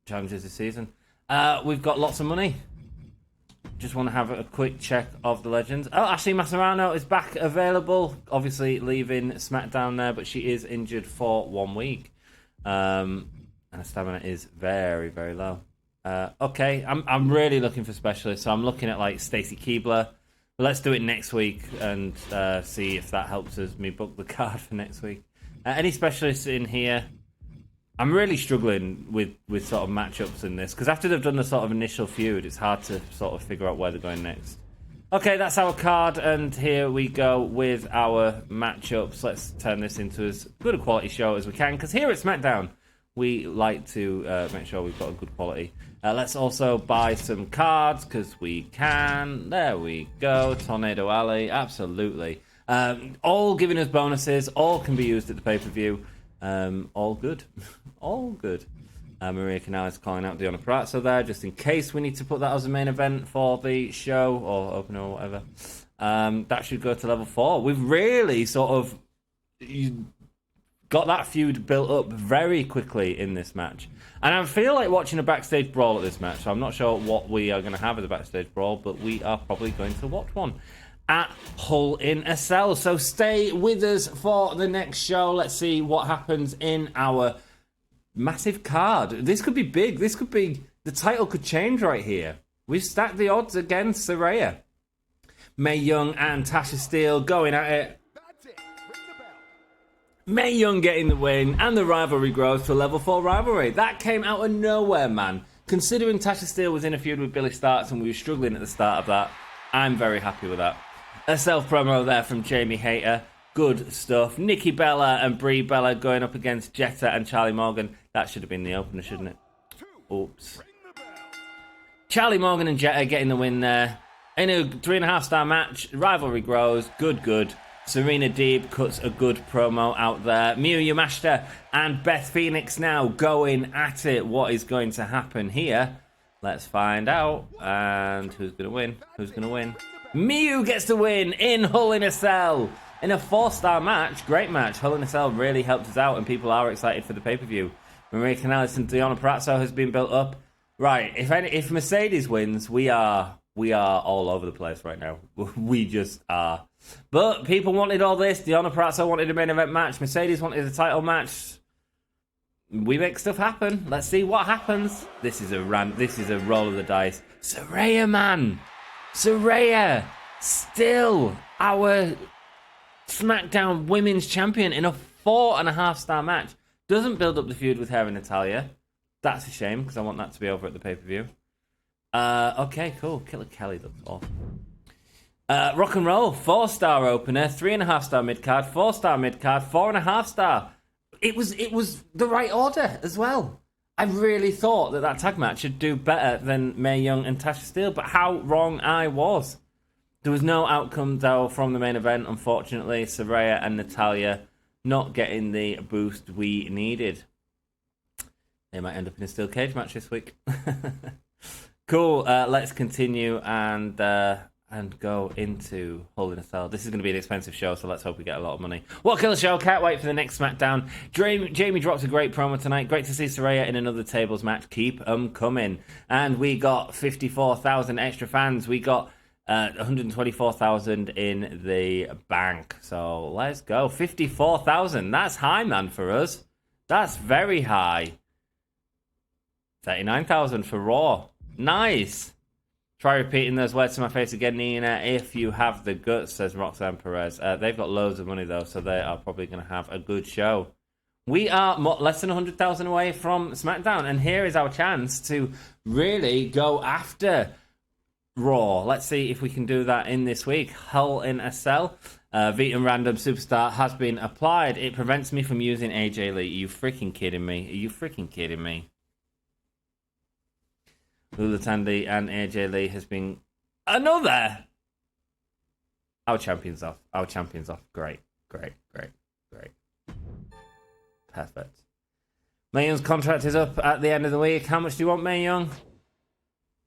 challenges this season. We've got lots of money. Just want to have a quick check of the legends. Oh, Ashley Massaro is back available. Obviously leaving SmackDown there, but she is injured for 1 week. And her stamina is very, very low. Okay, I'm really looking for specialists. So I'm looking at like Stacy Keibler. But let's do it next week and see if that helps me book the card for next week. Any specialists in here? I'm really struggling with sort of matchups in this, because after they've done the sort of initial feud, it's hard to sort of figure out where they're going next. Okay, that's our card, and here we go with our matchups. Let's turn this into as good a quality show as we can, because here at SmackDown, we like to make sure we've got a good quality. Let's also buy some cards, because we can. There we go. Tornado Alley, absolutely. All giving us bonuses. All can be used at the pay-per-view. All good. All good. Maria Canal is calling out Deonna Purrazzo there, just in case we need to put that as a main event for the show, or opener, or whatever. That should go to level 4. We've really sort of got that feud built up very quickly in this match. And I feel like watching a backstage brawl at this match. So I'm not sure what we are going to have as a backstage brawl, but we are probably going to watch one at Hull in a Cell. So stay with us for the next show. Let's see what happens in our massive card. This could be big. This could be... The title could change right here. We've stacked the odds against Saraya. Mae Young and Tasha Steele going at it. Mae Young getting the win, and the rivalry grows to a level 4 rivalry. That came out of nowhere, man. Considering Tasha Steele was in a feud with Billie Starkz and we were struggling at the start of that, I'm very happy with that. A self-promo there from Jamie Hayter. Good stuff. Nikki Bella and Brie Bella going up against Jetta and Charlie Morgan. That should have been the opener, shouldn't it? Oops. Charlie Morgan and Jetta getting the win there. In a 3.5-star match, rivalry grows. Good. Serena Deeb cuts a good promo out there. Miyu Yamashita and Beth Phoenix now going at it. What is going to happen here? Let's find out. And who's going to win? Who's going to win? Miyu gets the win in Hull in a Cell. In a 4-star match. Great match. Hull in a Cell really helped us out, and people are excited for the pay-per-view. Maria Kanellis and Deonna Purrazzo has been built up. Right, if Mercedes wins, we are all over the place right now. We just are. But people wanted all this. Deonna Purrazzo wanted a main event match. Mercedes wanted a title match. We make stuff happen. Let's see what happens. This is a rant. This is a roll of the dice. Saraya, man. Saraya. Still our SmackDown Women's Champion in a 4.5-star match. Doesn't build up the feud with her and Natalya. That's a shame, because I want that to be over at the pay-per-view. Okay, cool. Killer Kelly looks awesome. Rock and Roll, 4-star opener, 3.5-star mid-card, 4-star mid-card, 4.5-star. It was the right order as well. I really thought that tag match should do better than Mae Young and Tasha Steele, but how wrong I was. There was no outcome, though, from the main event, unfortunately. Saraya and Natalya not getting the boost we needed. They might end up in a steel cage match this week. Cool. Let's continue and go into Hull in a Cell. This is going to be an expensive show, so let's hope we get a lot of money. What killer show? Can't wait for the next SmackDown. Jamie drops a great promo tonight. Great to see Saraya in another tables match. Keep 'em coming. And we got 54,000 extra fans. We got 124,000 in the bank. So let's go. 54,000. That's high, man, for us. That's very high. 39,000 for Raw. Nice. Try repeating those words to my face again, Nina, if you have the guts, says Roxanne Perez. They've got loads of money, though, so they are probably going to have a good show. We are less than 100,000 away from SmackDown, and here is our chance to really go after Raw. Let's see if we can do that in this week. Hell in a Cell. Vegan Random Superstar has been applied. It prevents me from using AJ Lee. Are you freaking kidding me? Are you freaking kidding me? Lula Tandy and AJ Lee has been another. Our champion's off. Our champion's off. Great. Perfect. Mae Young's contract is up at the end of the week. How much do you want, Mae Young?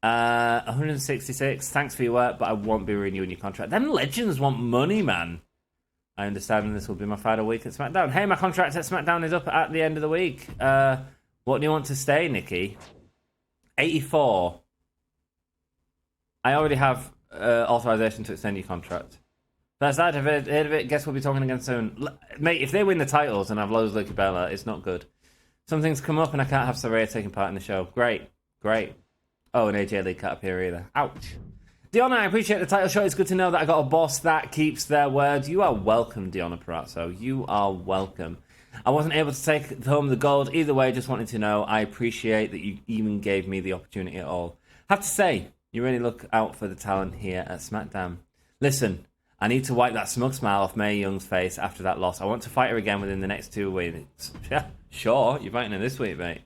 166. Thanks for your work, but I won't be renewing your contract. Them legends want money, man. I understand this will be my final week at SmackDown. Hey, my contract at SmackDown is up at the end of the week. What do you want to stay, Nikki? 84. I already have authorization to extend your contract. That's that. I've heard of it. Guess we'll be talking again soon. Mate, if they win the titles and I've lost Lucky Bella, it's not good. Something's come up and I can't have Saraya taking part in the show. Great. Oh, and AJ Lee can't appear either. Ouch. Diona, I appreciate the title shot. It's good to know that I got a boss that keeps their word. You are welcome, Diona Parazzo. You are welcome. I wasn't able to take home the gold. Either way, just wanted to know. I appreciate that you even gave me the opportunity at all. Have to say, you really look out for the talent here at SmackDown. Listen, I need to wipe that smug smile off Mae Young's face after that loss. I want to fight her again within the next 2 weeks. Yeah, sure. You're fighting her this week, mate.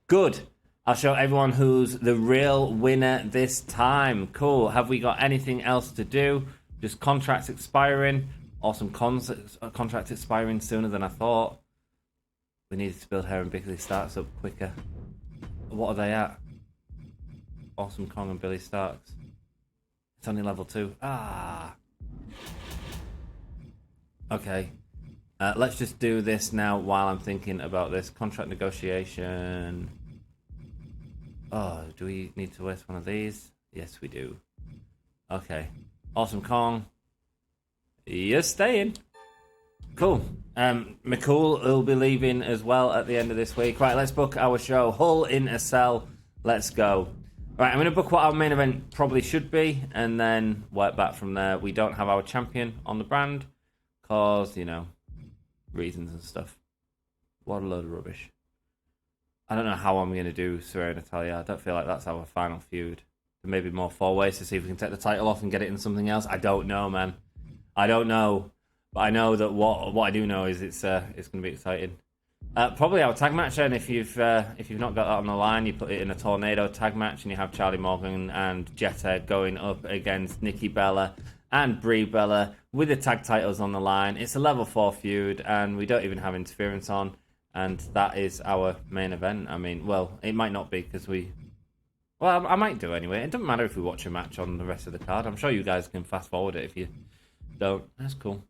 Good. I'll show everyone who's the real winner this time. Cool. Have we got anything else to do? Just contracts expiring. Or some contracts expiring sooner than I thought. We needed to build her and Billie Starkz up quicker. What are they at? Awesome Kong and Billie Starkz. It's only level 2. Okay. Let's just do this now while I'm thinking about this. Contract negotiation. Oh, do we need to waste one of these? Yes, we do. Okay. Awesome Kong. You're staying. Cool. McCool will be leaving as well at the end of this week. Right, let's book our show. Hull in a Cell. Let's go. Right, I'm going to book what our main event probably should be and then work back from there. We don't have our champion on the brand because, you know, reasons and stuff. What a load of rubbish. I don't know how I'm going to do Saraya and Natalya. I don't feel like that's our final feud. There may be more 4 ways to see if we can take the title off and get it in something else. I don't know, man. I don't know. But I know that what I do know is it's going to be exciting. Probably our tag match, and if you've not got that on the line, you put it in a tornado tag match, and you have Charlie Morgan and Jetta going up against Nikki Bella and Brie Bella with the tag titles on the line. It's a level 4 feud, and we don't even have interference on, and that is our main event. I mean, well, it might not be because well, I might do anyway. It doesn't matter if we watch a match on the rest of the card. I'm sure you guys can fast forward it if you don't. That's cool.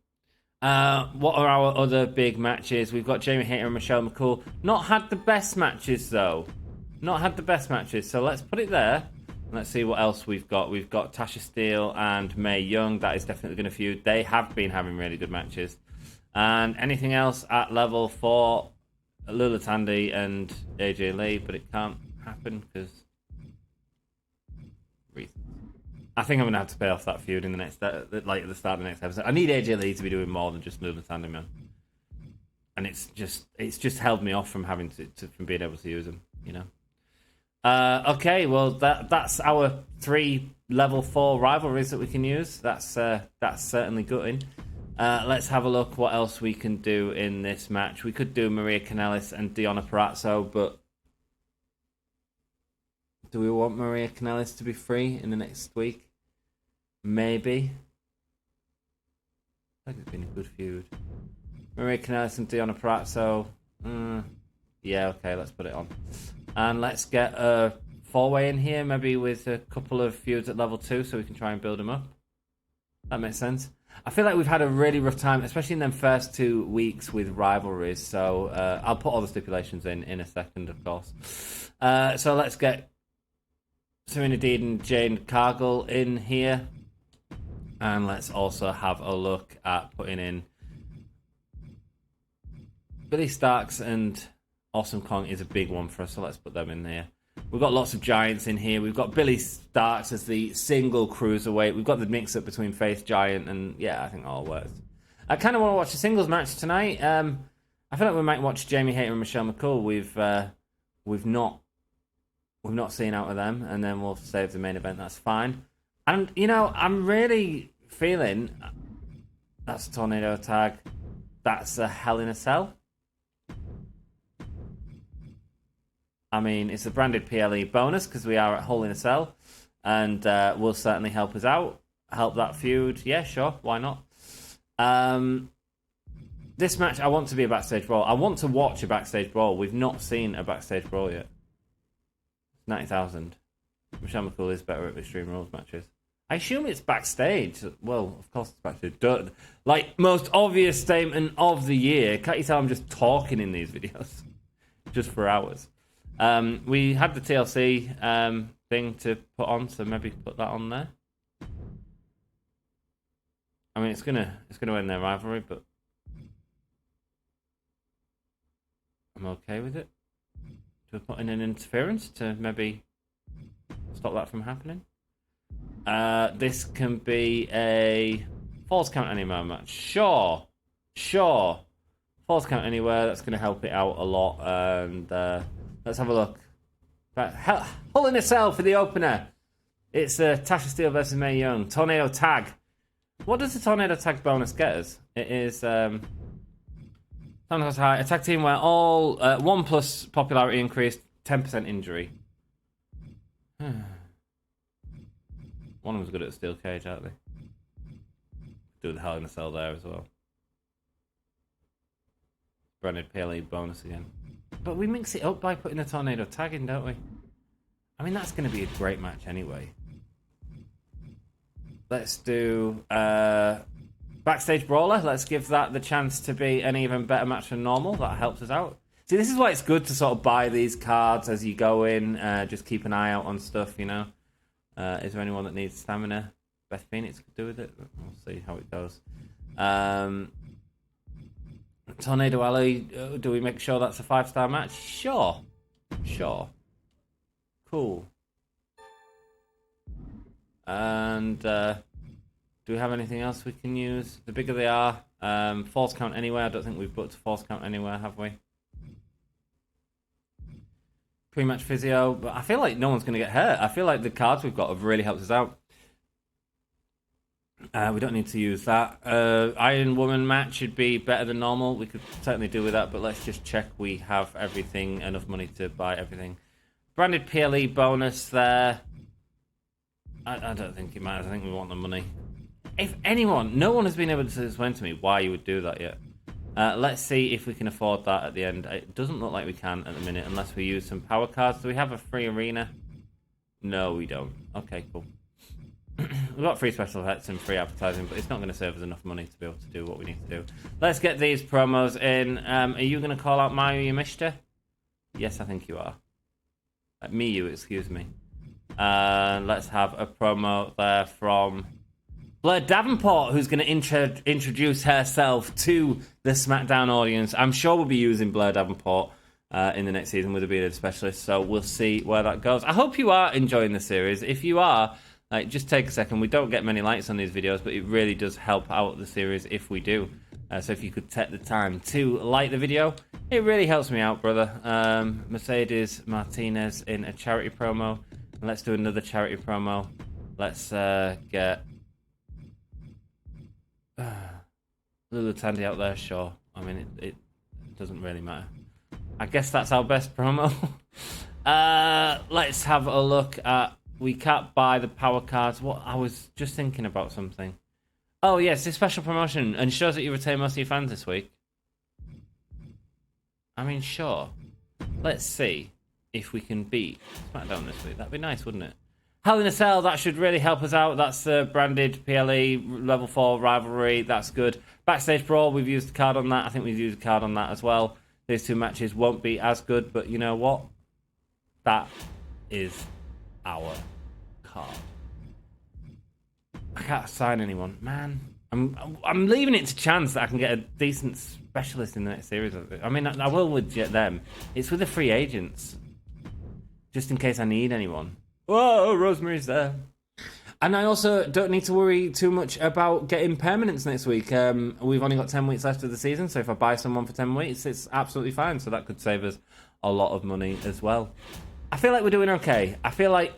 What are our other big matches? We've got Jamie Hayter and Michelle McCool. Not had the best matches, though. Not had the best matches. So let's put it there. And let's see what else we've got. We've got Tasha Steele and Mae Young. That is definitely going to feud. They have been having really good matches. And anything else at level 4? Lula Tandy and AJ Lee. But it can't happen because reasons. I think I'm going to have to pay off that feud in the next, at the start of the next episode. I need AJ Lee to be doing more than just Lula Tandy, man. And it's just held me off from having from being able to use them, you know. Okay, well that's our 3 level 4 rivalries that we can use. That's certainly gutting. Let's have a look what else we can do in this match. We could do Maria Kanellis and Diona Parazzo, but do we want Maria Kanellis to be free in the next week? Maybe. I think it's been a good feud. Maria Kanellis and Diona Parazzo. Yeah, okay, let's put it on. And let's get a 4-way in here, maybe with a couple of feuds at level 2 so we can try and build them up. That makes sense. I feel like we've had a really rough time, especially in them first 2 weeks with rivalries. So I'll put all the stipulations in a second, of course. So let's get Serena Deeb and Jane Cargill in here. And let's also have a look at putting in Billie Starkz and Awesome Kong is a big one for us, so let's put them in there. We've got lots of giants in here. We've got Billie Starkz as the single cruiserweight. We've got the mix-up between Faith Giant and, yeah, I think it all works. I kind of want to watch a singles match tonight. I feel like we might watch Jamie Hayter and Michelle McCool. We've not seen out of them, and then we'll save the main event. That's fine. And, you know, I'm really feeling that's a tornado tag. That's a Hell in a Cell. I mean, it's a branded PLE bonus because we are at Hell in a Cell, and will certainly help us out, help that feud. Yeah, sure, why not? This match, I want to be a backstage brawl. I want to watch a backstage brawl. We've not seen a backstage brawl yet. 90,000. Michelle McCool is better at Extreme Rules matches. I assume it's backstage. Well, of course it's backstage. Duh. Like, most obvious statement of the year. Can't you tell I'm just talking in these videos? Just for hours. We had the TLC thing to put on, so maybe put that on there. I mean, it's gonna end their rivalry, but I'm okay with it. To put in an interference to maybe stop that from happening. This can be a Falls Count Anywhere match. Sure. Falls Count Anywhere, that's going to help it out a lot. And let's have a look. Hell in a Cell for the opener. It's Tasha Steele versus Mae Young. Tornado Tag. What does the Tornado Tag bonus get us? It is a tag team where all 1+ popularity increased, 10% injury. One of them's good at a steel cage, aren't they? Do the Hell in a Cell there as well. Branded PLE bonus again. But we mix it up by putting a tornado tag in, don't we? I mean, that's going to be a great match anyway. Let's do Backstage Brawler. Let's give that the chance to be an even better match than normal. That helps us out. See, this is why it's good to sort of buy these cards as you go in. Just keep an eye out on stuff, you know. Is there anyone that needs stamina? Beth Phoenix could do with it. We'll see how it goes. Tornado Alley, do we make sure that's a 5-star match? Sure. Cool. And do we have anything else we can use? The bigger they are. False Count Anywhere. I don't think we've booked a False Count Anywhere, have we? Pre-match physio. But I feel like no one's going to get hurt. I feel like the cards we've got have really helped us out. We don't need to use that. Iron Woman match should be better than normal. We could certainly do with that, but let's just check we have everything, enough money to buy everything. Branded PLE bonus there. I don't think it matters. I think we want the money. If anyone, no one has been able to explain to me why you would do that yet. Let's see if we can afford that at the end. It doesn't look like we can at the minute unless we use some power cards. Do we have a free arena? No, we don't. Okay, cool. We've got free special effects and free advertising, but it's not going to save us enough money to be able to do what we need to do. Let's get these promos in. Are you going to call out Mayu Yamishita? Yes, I think you are. Miyu, excuse me. Let's have a promo there from Blair Davenport, who's going to introduce herself to the SmackDown audience. I'm sure we'll be using Blair Davenport in the next season with a bearded specialist, so we'll see where that goes. I hope you are enjoying the series. If you are, just take a second. We don't get many likes on these videos, but it really does help out the series if we do. So if you could take the time to like the video, it really helps me out, brother. Mercedes Martinez in a charity promo. Let's do another charity promo. Let's get Lulu Tandy out there, sure. I mean, it doesn't really matter. I guess that's our best promo. Let's have a look at... We can't buy the power cards. What? I was just thinking about something. Oh, yes, this special promotion. And shows that you retain most of your fans this week. I mean, sure. Let's see if we can beat SmackDown this week. That'd be nice, wouldn't it? Hell in a Cell, that should really help us out. That's the branded PLE level 4 rivalry. That's good. Backstage Brawl, we've used a card on that. I think we've used a card on that as well. These two matches won't be as good, but you know what? That is our card. I can't sign anyone, man. I'm leaving it to chance that I can get a decent specialist in the next series of it. I mean, I will with them. It's with the free agents, just in case I need anyone. Whoa, Rosemary's there. And I also don't need to worry too much about getting permanents next week. We've only got 10 weeks left of the season, so if I buy someone for 10 weeks, it's absolutely fine. So that could save us a lot of money as well. I feel like we're doing okay. I feel like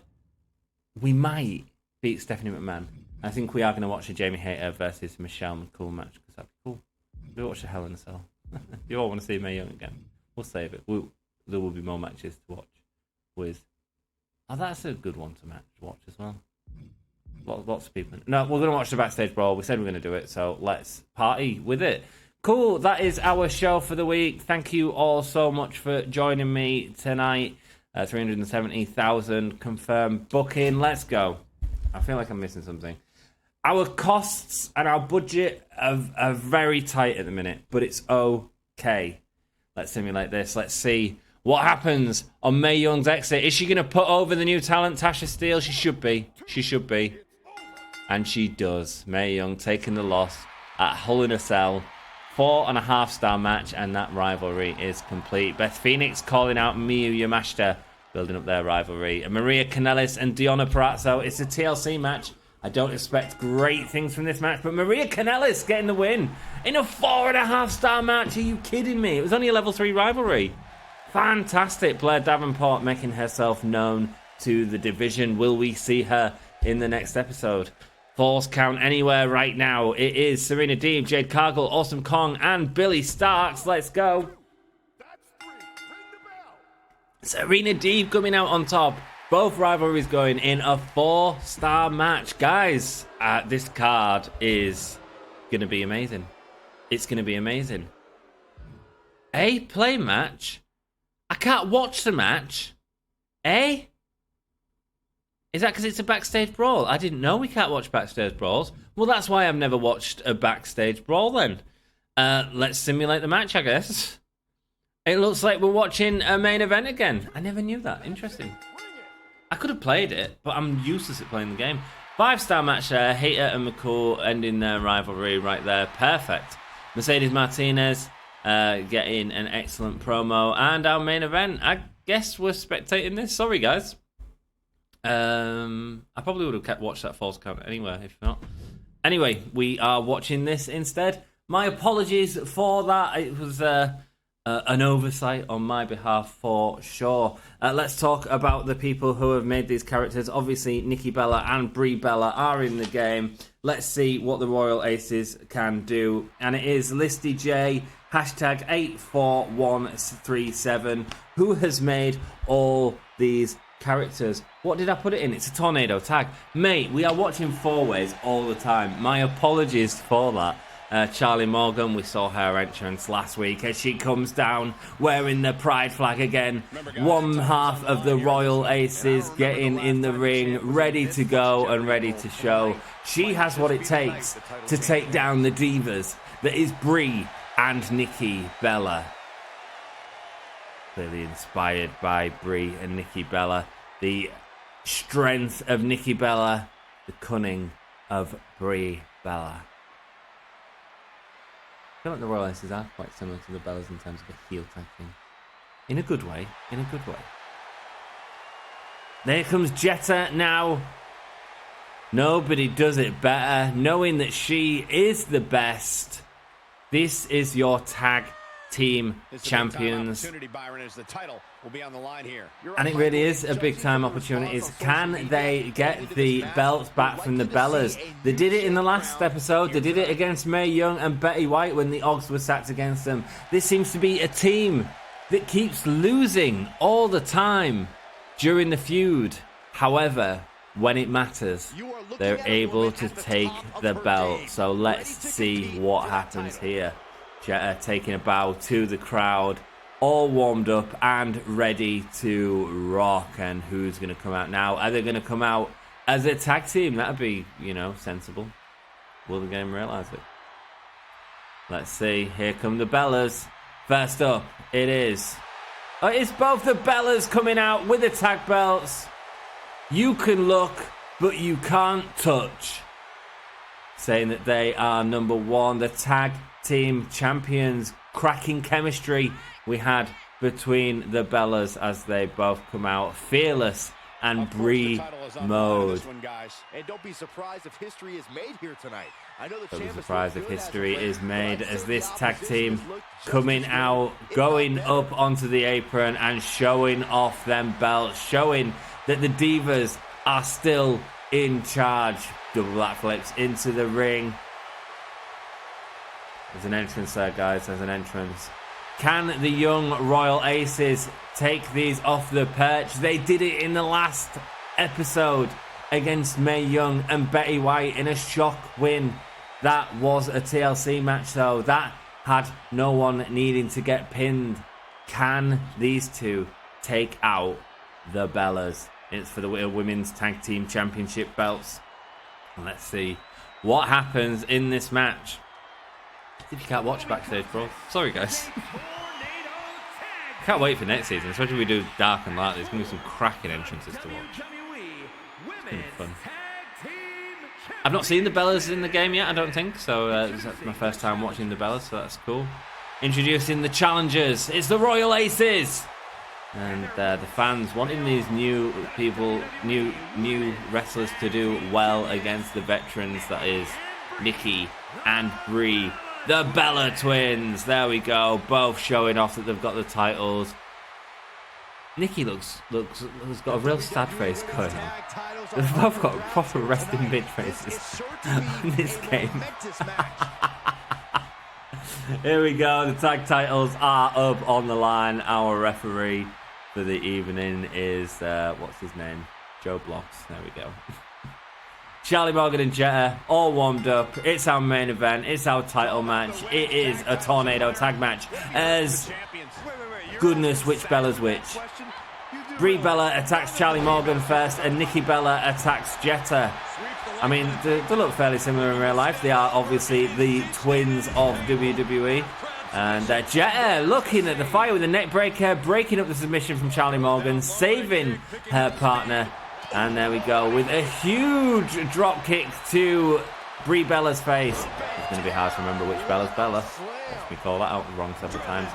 we might beat Stephanie McMahon. I think we are going to watch a Jamie Hayter versus Michelle McCool match, because that'd be cool. We'll watch a Hell in a Cell. You all want to see Mae Young again? We'll save it. There will be more matches to watch with. Oh, that's a good one to watch as well. Lots of people. No, we're going to watch the Backstage Brawl. We said we're going to do it, so let's party with it. Cool, that is our show for the week. Thank you all so much for joining me tonight. 370,000 confirmed booking. Let's go. I feel like I'm missing something. Our costs and our budget are very tight at the minute, but it's okay. Let's simulate this. Let's see what happens on Mae Young's exit. Is she going to put over the new talent, Tasha Steele? She should be. She should be. And she does. Mae Young taking the loss at Hell in a Cell. 4.5-star match, and that rivalry is complete. Beth Phoenix calling out Miyu Yamashita, building up their rivalry. And Maria Kanellis and Deonna Purrazzo. It's a TLC match. I don't expect great things from this match, but Maria Kanellis getting the win in a 4.5-star match. Are you kidding me? It was only a level 3 rivalry. Fantastic. Blair Davenport making herself known to the division. Will we see her in the next episode? Falls count anywhere right now. It is Serena Deeb, Jade Cargill, Awesome Kong, and Billie Starkz. Let's go. Serena Deeb coming out on top. Both rivalries going in a 4-star match. Guys, this card is going to be amazing. It's going to be amazing. Play match? I can't watch the match. Is that because it's a backstage brawl? I didn't know we can't watch backstage brawls. Well, that's why I've never watched a backstage brawl then. Let's simulate the match, I guess. It looks like we're watching a main event again. I never knew that. Interesting. I could have played it, but I'm useless at playing the game. 5-star match there. Hayter and McCool ending their rivalry right there. Perfect. Mercedes Martinez getting an excellent promo. And our main event. I guess we're spectating this. Sorry, guys. I probably would have watched that false count anyway, if not. Anyway, we are watching this instead. My apologies for that. It was an oversight on my behalf for sure. Let's talk about the people who have made these characters. Obviously, Nikki Bella and Brie Bella are in the game. Let's see what the Royal Aces can do. And it is ListyJ, hashtag 84137, who has made all these characters. What did I put it in? It's a tornado tag. Mate, we are watching 4-ways all the time. My apologies for that. Charlie Morgan, we saw her entrance last week as she comes down wearing the pride flag again. One half of the Royal Aces getting in the ring, ready to go and ready to show. She has what it takes to take down the divas. That is Brie and Nikki Bella. Clearly inspired by Brie and Nikki Bella. The strength of Nikki Bella, the cunning of Brie Bella. I feel like the Royal Aces are quite similar to the Bellas in terms of a heel tag thing. In a good way. In a good way. There comes Jetta now. Nobody does it better. Knowing that she is the best. This is your tag team champions. And it really is a big time opportunity. Can they get the belts back from the Bellas? They did it in the last episode. They did it against Mae Young and Betty White when the Oggs were sacked against them. This seems to be a team that keeps losing all the time during the feud. However, when it matters, they're able to take the belt. So let's see what happens here. Jetta taking a bow to the crowd, all warmed up and ready to rock. And who's going to come out now? Are they going to come out as a tag team? That'd be, sensible. Will the game realise it? Let's see. Here come the Bellas. First up, it is. Oh, it's both the Bellas coming out with the tag belts. You can look, but you can't touch. saying that they are number one. The tag team champions. Cracking chemistry we had between the Bellas as they both come out fearless and Brie mode. And don't be surprised if history is made here tonight. Don't be surprised if history is made as this tag team coming out, going up onto the apron and showing off them belts, showing that the Divas are still in charge. Double black flips into the ring. There's an entrance there, guys. There's an entrance. Can the young Royal Aces take these off the perch? They did it in the last episode against Mae Young and Betty White in a shock win. That was a TLC match, though. That had no one needing to get pinned. Can these two take out the Bellas? It's for the Women's Tag Team Championship belts. And let's see what happens in this match. If you can't watch Backstage Brawl, sorry guys. Can't wait for next season, especially if we do Dark and Light. There's going to be some cracking entrances to watch. It's going to be fun. I've not seen the Bellas in the game yet, I don't think, so that's my first time watching the Bellas, so that's cool. Introducing the challengers, it's the Royal Aces! And the fans wanting these new people, new wrestlers to do well against the veterans, that is Nikki and Brie. The Bella Twins, there we go, both showing off that they've got the titles. Nikki looks got a real sad face going on. They've both got proper resting bitch faces in this game. Here we go, the tag titles are up on the line. Our referee for the evening is, what's his name? Joe Blocks, there we go. Charlie Morgan and Jetta, all warmed up. It's our main event. It's our title match. It is a tornado tag match. As goodness, which Bella's which? Brie Bella attacks Charlie Morgan first, and Nikki Bella attacks Jetta. I mean, they look fairly similar in real life. They are obviously the twins of WWE. And Jetta looking at the fire with a neck breaker, breaking up the submission from Charlie Morgan, saving her partner. And there we go, with a huge drop kick to Brie Bella's face. It's going to be hard to remember which Bella's Bella. Watch me call that out wrong several times.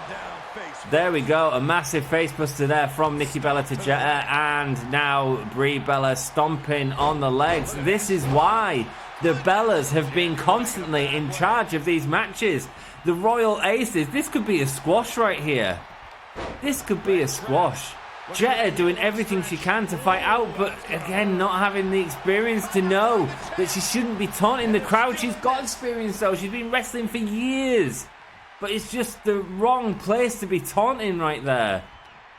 There we go, a massive face buster there from Nikki Bella to Jetta. And now Brie Bella stomping on the legs. This is why the Bellas have been constantly in charge of these matches. The Royal Aces, this could be a squash right here. This could be a squash. Jetta doing everything she can to fight out, but again, not having the experience to know that she shouldn't be taunting the crowd. She's got experience though, she's been wrestling for years. But it's just the wrong place to be taunting right there.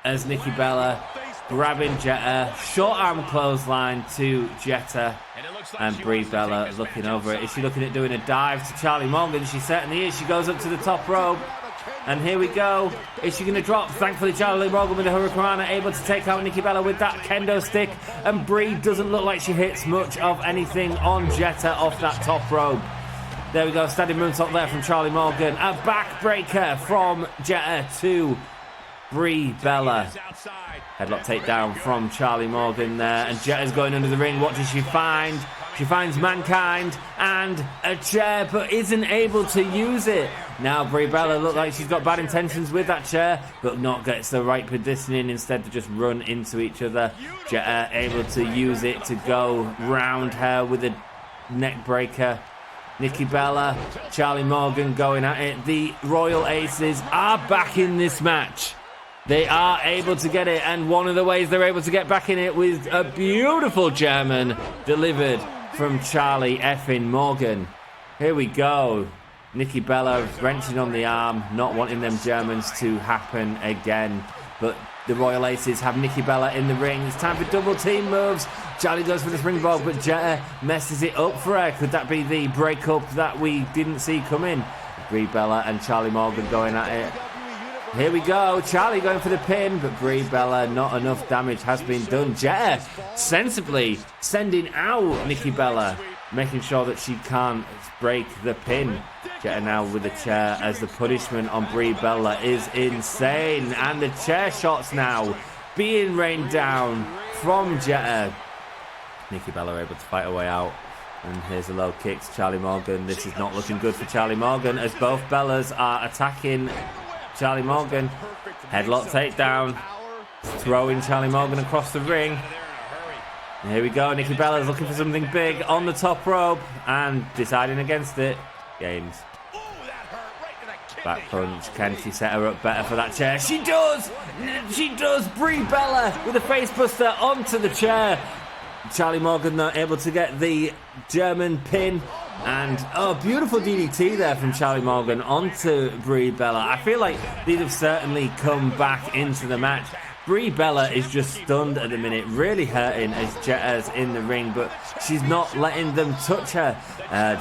As Nikki Bella grabbing Jetta, short arm clothesline to Jetta, and Brie Bella looking over it. Is she looking at doing a dive to Charlie Morgan? She certainly is. She goes up to the top rope. And here we go. Is she going to drop? Thankfully, Charlie Morgan with the Hurricanrana able to take out Nikki Bella with that kendo stick. And Brie doesn't look like she hits much of anything on Jetta off that top rope. There we go. Standing moonsault there from Charlie Morgan. A backbreaker from Jetta to Brie Bella. Headlock takedown from Charlie Morgan there. And Jetta's going under the ring. What does she find? She finds Mankind and a chair, but isn't able to use it. Now Brie Bella looks like she's got bad intentions with that chair, but not gets the right positioning. Instead to just run into each other. Jetta able to use it to go round her with a neck breaker. Nikki Bella, Charlie Morgan going at it. The Royal Aces are back in this match. They are able to get it, and one of the ways they're able to get back in it with a beautiful German delivered from Charlie effing Morgan. Here we go. Nikki Bella wrenching on the arm, not wanting them Germans to happen again. But the Royal Aces have Nikki Bella in the ring. It's time for double team moves. Charlie goes for the springboard, but Jetta messes it up for her. Could that be the breakup that we didn't see coming? Brie Bella and Charlie Morgan going at it. Here we go, Charlie going for the pin, but Brie Bella, not enough damage has been done. Jetta sensibly sending out Nikki Bella, making sure that she can't break the pin. Jetta now with a chair as the punishment on Brie Bella is insane. And the chair shots now being rained down from Jetta. Nikki Bella able to fight her way out. And here's the low kicks. Charlie Morgan. This is not looking good for Charlie Morgan as both Bellas are attacking Charlie Morgan. Headlock takedown. Throwing Charlie Morgan across the ring. And here we go. Nikki Bella's looking for something big on the top rope and deciding against it. Gains. Back punch. Can she set her up better for that chair? She does! She does! Brie Bella with a facebuster onto the chair. Charlie Morgan though able to get the German pin. And, oh, beautiful DDT there from Charlie Morgan onto Brie Bella. I feel like these have certainly come back into the match. Brie Bella is just stunned at the minute, really hurting as Jetta's in the ring, but she's not letting them touch her.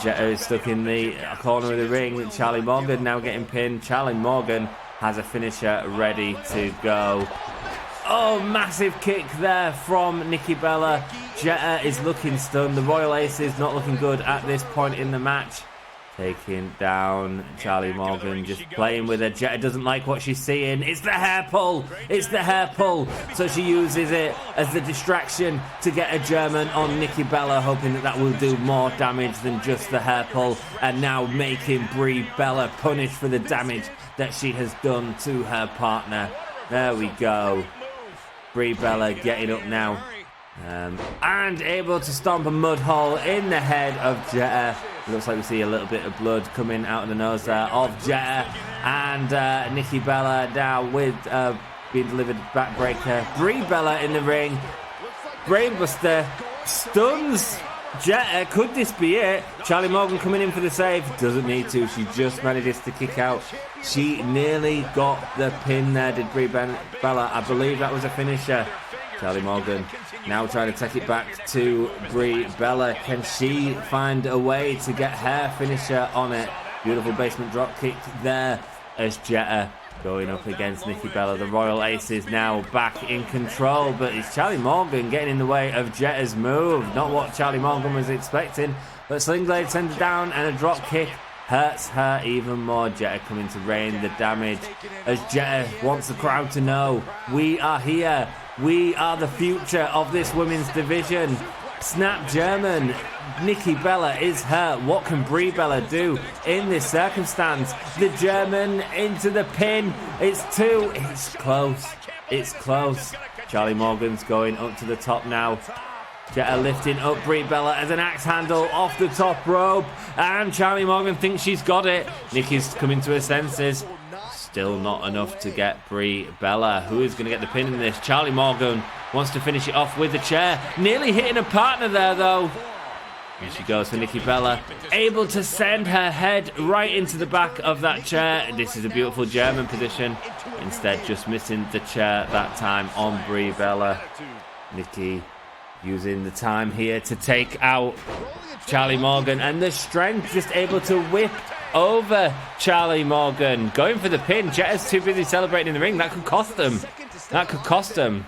Jetta is stuck in the corner of the ring. Charlie Morgan now getting pinned. Charlie Morgan has a finisher ready to go. Oh, massive kick there from Nikki Bella. Jetta is looking stunned. The Royal Aces not looking good at this point in the match. Taking down Charlie Morgan, just playing with her. Jetta doesn't like what she's seeing. It's the hair pull. It's the hair pull. So she uses it as the distraction to get a German on Nikki Bella, hoping that that will do more damage than just the hair pull. And now making Brie Bella punish for the damage that she has done to her partner. There we go. Brie Bella getting up now. And able to stomp a mud hole in the head of Jetta. Looks like we see a little bit of blood coming out of the nose there of Jetta. And Nikki Bella now with being delivered backbreaker. Brie Bella in the ring. Brainbuster stuns Jetta. Could this be it? Charlie Morgan coming in for the save. Doesn't need to. She just manages to kick out. She nearly got the pin there, did Brie Bella. I believe that was a finisher. Charlie Morgan now trying to take it back to Brie Bella. Can she find a way to get her finisher on it? Beautiful basement drop kick there as Jetta going up against Nikki Bella. The Royal Aces now back in control, but it's Charlie Morgan getting in the way of Jetta's move. Not what Charlie Morgan was expecting, but Sling Blade sends it down and a drop kick hurts her even more. Jetta coming to rain the damage as Jetta wants the crowd to know we are here. We are the future of this women's division. Snap German. Nikki Bella is hurt. What can Brie Bella do in this circumstance? The German into the pin. It's two. It's close. It's close. Charlie Morgan's going up to the top now. Jetta lifting up Brie Bella as an axe handle off the top rope. And Charlie Morgan thinks she's got it. Nikki's coming to her senses. Still not enough to get Brie Bella. Who is going to get the pin in this? Charlie Morgan wants to finish it off with the chair. Nearly hitting a partner there, though. And she goes for Nikki Bella. Able to send her head right into the back of that chair. This is a beautiful German position. Instead, just missing the chair that time on Brie Bella. Nikki using the time here to take out Charlie Morgan. And the strength, just able to whip over Charlie Morgan. Going for the pin. Jetta's too busy celebrating in the ring. That could cost them. That could cost them.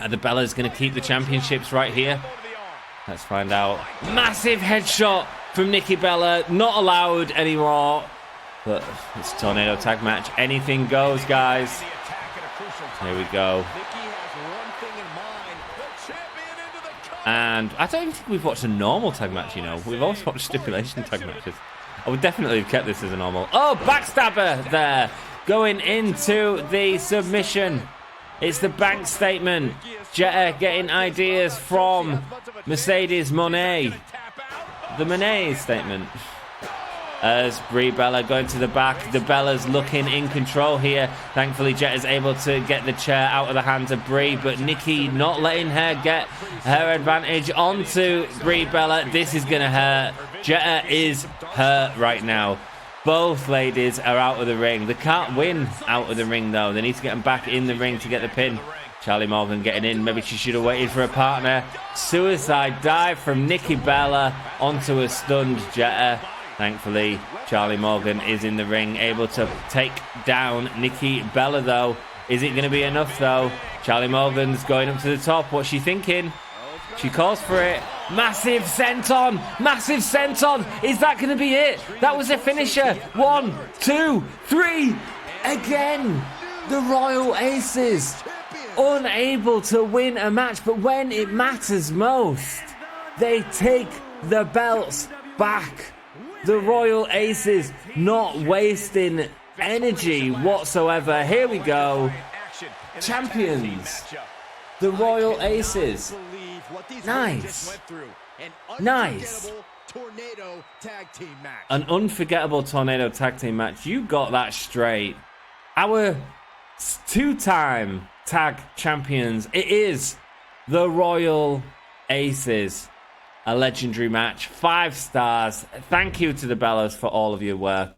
The Bella's going to keep the championships right here. Let's find out. Massive headshot from Nikki Bella. Not allowed anymore. But it's a tornado tag match. Anything goes, guys. Here we go. And I don't even think we've watched a normal tag match, you know. We've always watched stipulation tag matches. I would definitely have kept this as a normal. Oh, backstabber there. Going into the submission. It's the bank statement. Jetta getting ideas from Mercedes Moné. The Monet statement. As Brie Bella going to the back. The Bella's looking in control here. Thankfully, Jetta's able to get the chair out of the hands of Brie, but Nikki not letting her get her advantage onto Brie Bella. This is going to hurt. Jetta is hurt right now. Both ladies are out of the ring. They can't win out of the ring, though. They need to get them back in the ring to get the pin. Charlie Morgan getting in. Maybe she should have waited for a partner. Suicide dive from Nikki Bella onto a stunned Jetta. Thankfully, Charlie Morgan is in the ring, able to take down Nikki Bella, though. Is it going to be enough, though? Charlie Morgan's going up to the top. What's she thinking? She calls for it. Massive senton! Massive senton! Is that going to be it? That was a finisher. 1, 2, 3. Again, the Royal Aces. Unable to win a match, but when it matters most, they take the belts back. The Royal Aces not wasting energy whatsoever. Here we go. Champions. The Royal Aces. Nice. Nice. An unforgettable tornado tag team match. You got that straight. Our two-time tag champions. It is the Royal Aces. A legendary match. 5 stars. Thank you to the Bellas for all of your work.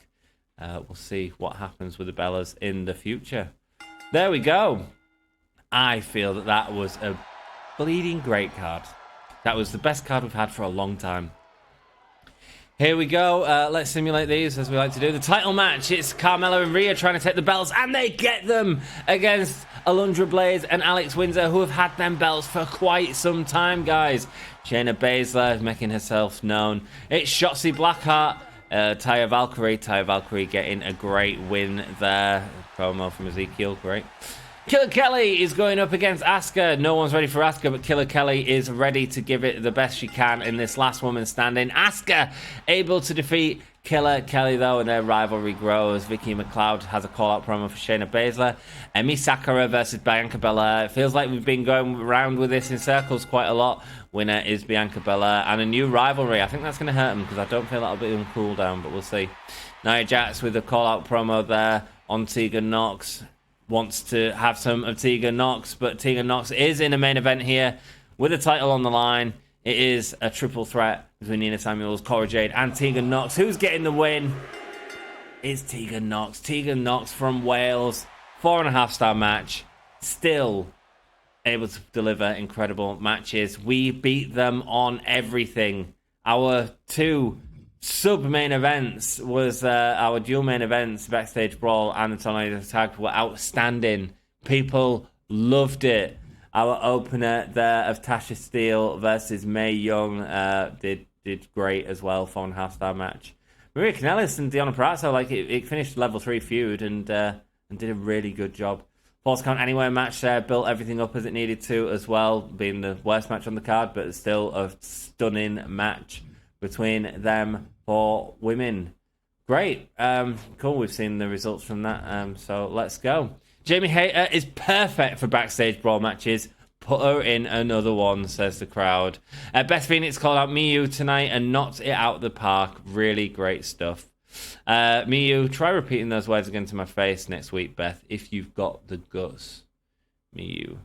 We'll see what happens with the Bellas in the future. There we go. I feel that that was a bleeding great card. That was the best card we've had for a long time. Here we go. Let's simulate these as we like to do. The title match. It's Carmella and Rhea trying to take the belts, and they get them against Alundra Blaze and Alex Windsor, who have had them belts for quite some time, guys. Shayna Baszler making herself known. It's Shotzi Blackheart, Taya Valkyrie. Taya Valkyrie getting a great win there. Promo from Ezekiel, great. Killer Kelly is going up against Asuka. No one's ready for Asuka, but Killer Kelly is ready to give it the best she can in this last woman standing. Asuka able to defeat Killer Kelly, though, and their rivalry grows. Vicky McLeod has a call-out promo for Shayna Baszler. Emi Sakura versus Bianca Belair. It feels like we've been going around with this in circles quite a lot. Winner is Bianca Belair. And a new rivalry. I think that's going to hurt them because I don't feel that'll be on cooldown, but we'll see. Nia Jax with a call-out promo there on Tegan Nox. Wants to have some of Tegan Nox, but Tegan Nox is in a main event here with a title on the line. It is a triple threat between Nina Samuels, Cora Jade, and Tegan Nox. Who's getting the win? It's Tegan Nox. Tegan Nox from Wales. 4.5-star match. Still able to deliver incredible matches. We beat them on everything. Our 2 sub-main events was our dual main events, Backstage Brawl and the Tornado Tag, were outstanding. People loved it. Our opener there of Tasha Steele versus Mae Young did great as well. 4.5-star match. Maria Kanellis and Deonna Purrazzo, it finished level 3 feud and did a really good job. Falls Count Anywhere match there, built everything up as it needed to as well, being the worst match on the card, but still a stunning match between them for women. Great. Cool, we've seen the results from that, so let's go. Jamie Hayter is perfect for Backstage Brawl matches. Put her in another one, says the crowd. Beth Phoenix called out Miyu tonight and knocked it out of the park. Really great stuff. Miyu, try repeating those words again to my face next week, Beth, if you've got the guts. Miyu,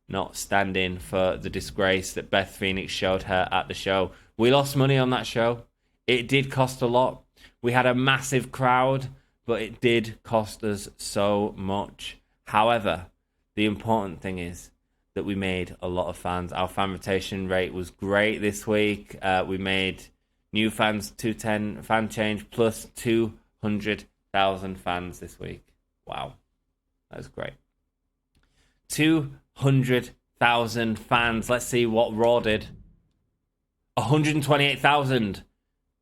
not standing for the disgrace that Beth Phoenix showed her at the show. We lost money on that show. It did cost a lot. We had a massive crowd, but it did cost us so much. However, the important thing is that we made a lot of fans. Our fan rotation rate was great this week. We made new fans, 210 fan change, plus 200,000 fans this week. Wow. That was great. 200,000 fans. Let's see what Raw did. 128,000.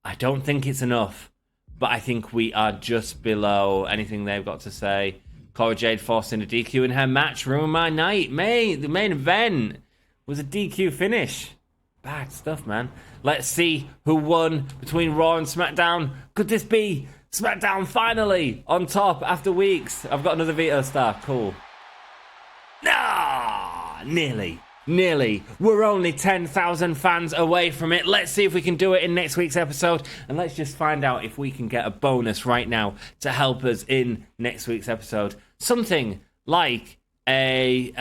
I don't think it's enough, but I think we are just below anything they've got to say. Cora Jade forcing a DQ in her match. Ruined my night. The main event was a DQ finish. Bad stuff, man. Let's see who won between Raw and SmackDown. Could this be SmackDown finally on top after weeks? I've got another veto star. Cool. Nearly. We're only 10,000 fans away from it. Let's see if we can do it in next week's episode. And let's just find out if we can get a bonus right now to help us in next week's episode. Something like a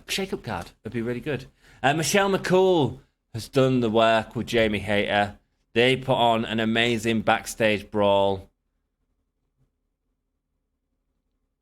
shake-up card. That'd be really good. Michelle McCool has done the work with Jamie Hayter. They put on an amazing backstage brawl.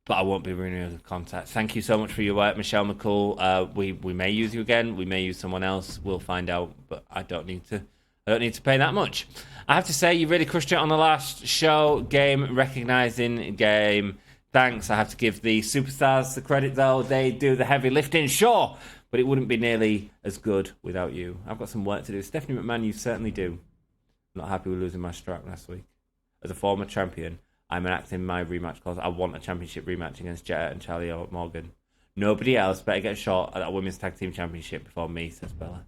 But I won't be renewing the contact. Thank you so much for your work, Michelle McCool. We may use you again. We may use someone else. We'll find out. But I don't need to pay that much. I have to say, you really crushed it on the last show. Game recognizing game. Thanks. I have to give the superstars the credit, though. They do the heavy lifting, sure. But it wouldn't be nearly as good without you. I've got some work to do. Stephanie McMahon, you certainly do. I'm not happy with losing my strap last week. As a former champion, I'm enacting my rematch clause. I want a championship rematch against Jetta and Charlie Morgan. Nobody else better get a shot at that Women's Tag Team Championship before me, says Bella.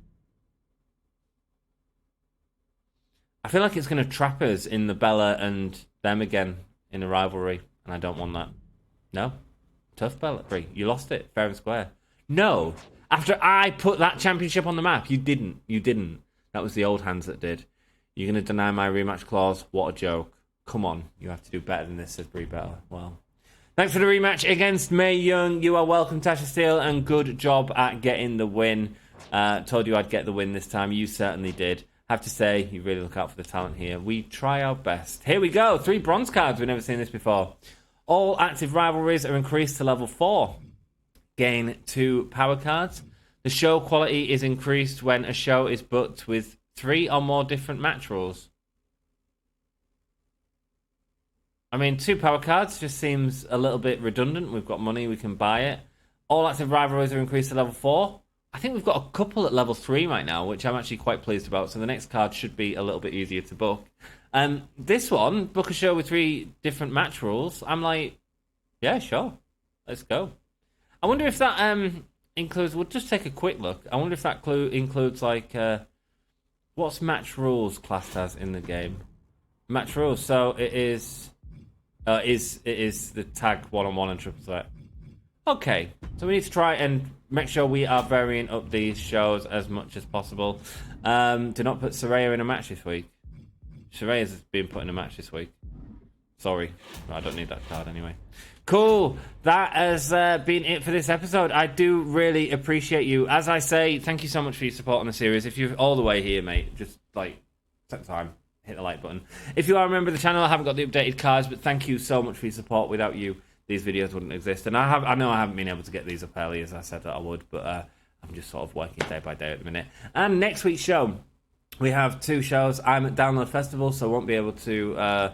I feel like it's going to trap us in the Bella and them again in a rivalry, and I don't want that. No? Tough, Bella. You lost it, fair and square. No! After I put that championship on the map, you didn't. You didn't. That was the old hands that did. You're going to deny my rematch clause? What a joke. Come on, you have to do better than this, says Brie Bella. Well, thanks for the rematch against Mae Young. You are welcome, Tasha Steele, and good job at getting the win. Told you I'd get the win this time. You certainly did. Have to say, you really look out for the talent here. We try our best. Here we go. 3 bronze cards. We've never seen this before. All active rivalries are increased to level 4. Gain 2 power cards. The show quality is increased when a show is booked with 3 or more different match rules. I mean, 2 power cards just seems a little bit redundant. We've got money, we can buy it. All active rivalries are increased to level 4. I think we've got a couple at level 3 right now, which I'm actually quite pleased about. So the next card should be a little bit easier to book. This one, book a show with 3 different match rules. I'm like, yeah, sure. Let's go. I wonder if that includes... We'll just take a quick look. I wonder if that includes, like... what's match rules classed as in the game? Match rules. So it is... it is the tag 1-on-1 and triple threat. Okay, so we need to try and make sure we are varying up these shows as much as possible. Do not put Saraya in a match this week. Saraya's been put in a match this week. Sorry, I don't need that card anyway. Cool, that has been it for this episode. I do really appreciate you. As I say, thank you so much for your support on the series. If you're all the way here, mate, just like take time. Hit the like button. If you are a member of the channel, I haven't got the updated cards, but thank you so much for your support. Without you, these videos wouldn't exist. And I know I haven't been able to get these up early as I said that I would, but I'm just sort of working day by day at the minute. And next week's show, we have 2 shows. I'm at Download Festival, so I won't be able to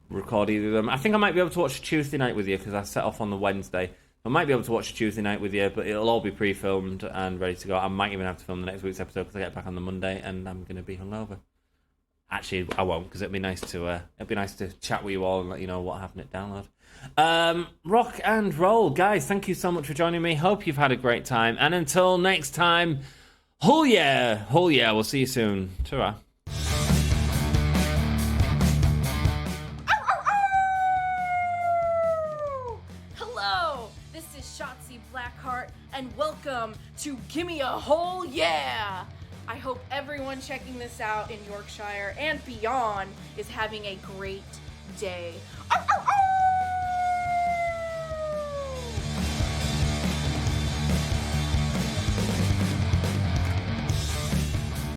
record either of them. I think I might be able to watch Tuesday night with you because I set off on the Wednesday. I might be able to watch Tuesday night with you, but it'll all be pre-filmed and ready to go. I might even have to film the next week's episode because I get back on the Monday and I'm going to be hungover. Actually, I won't, because it'd be nice to chat with you all and let you know what happened at Download. Rock and roll, guys. Thank you so much for joining me. Hope you've had a great time. And until next time, hull yeah, we'll see you soon. Ta-ra. Hello, this is Shotzi Blackheart, and welcome to Gimme a Hole Yeah! I hope everyone checking this out in Yorkshire and beyond is having a great day.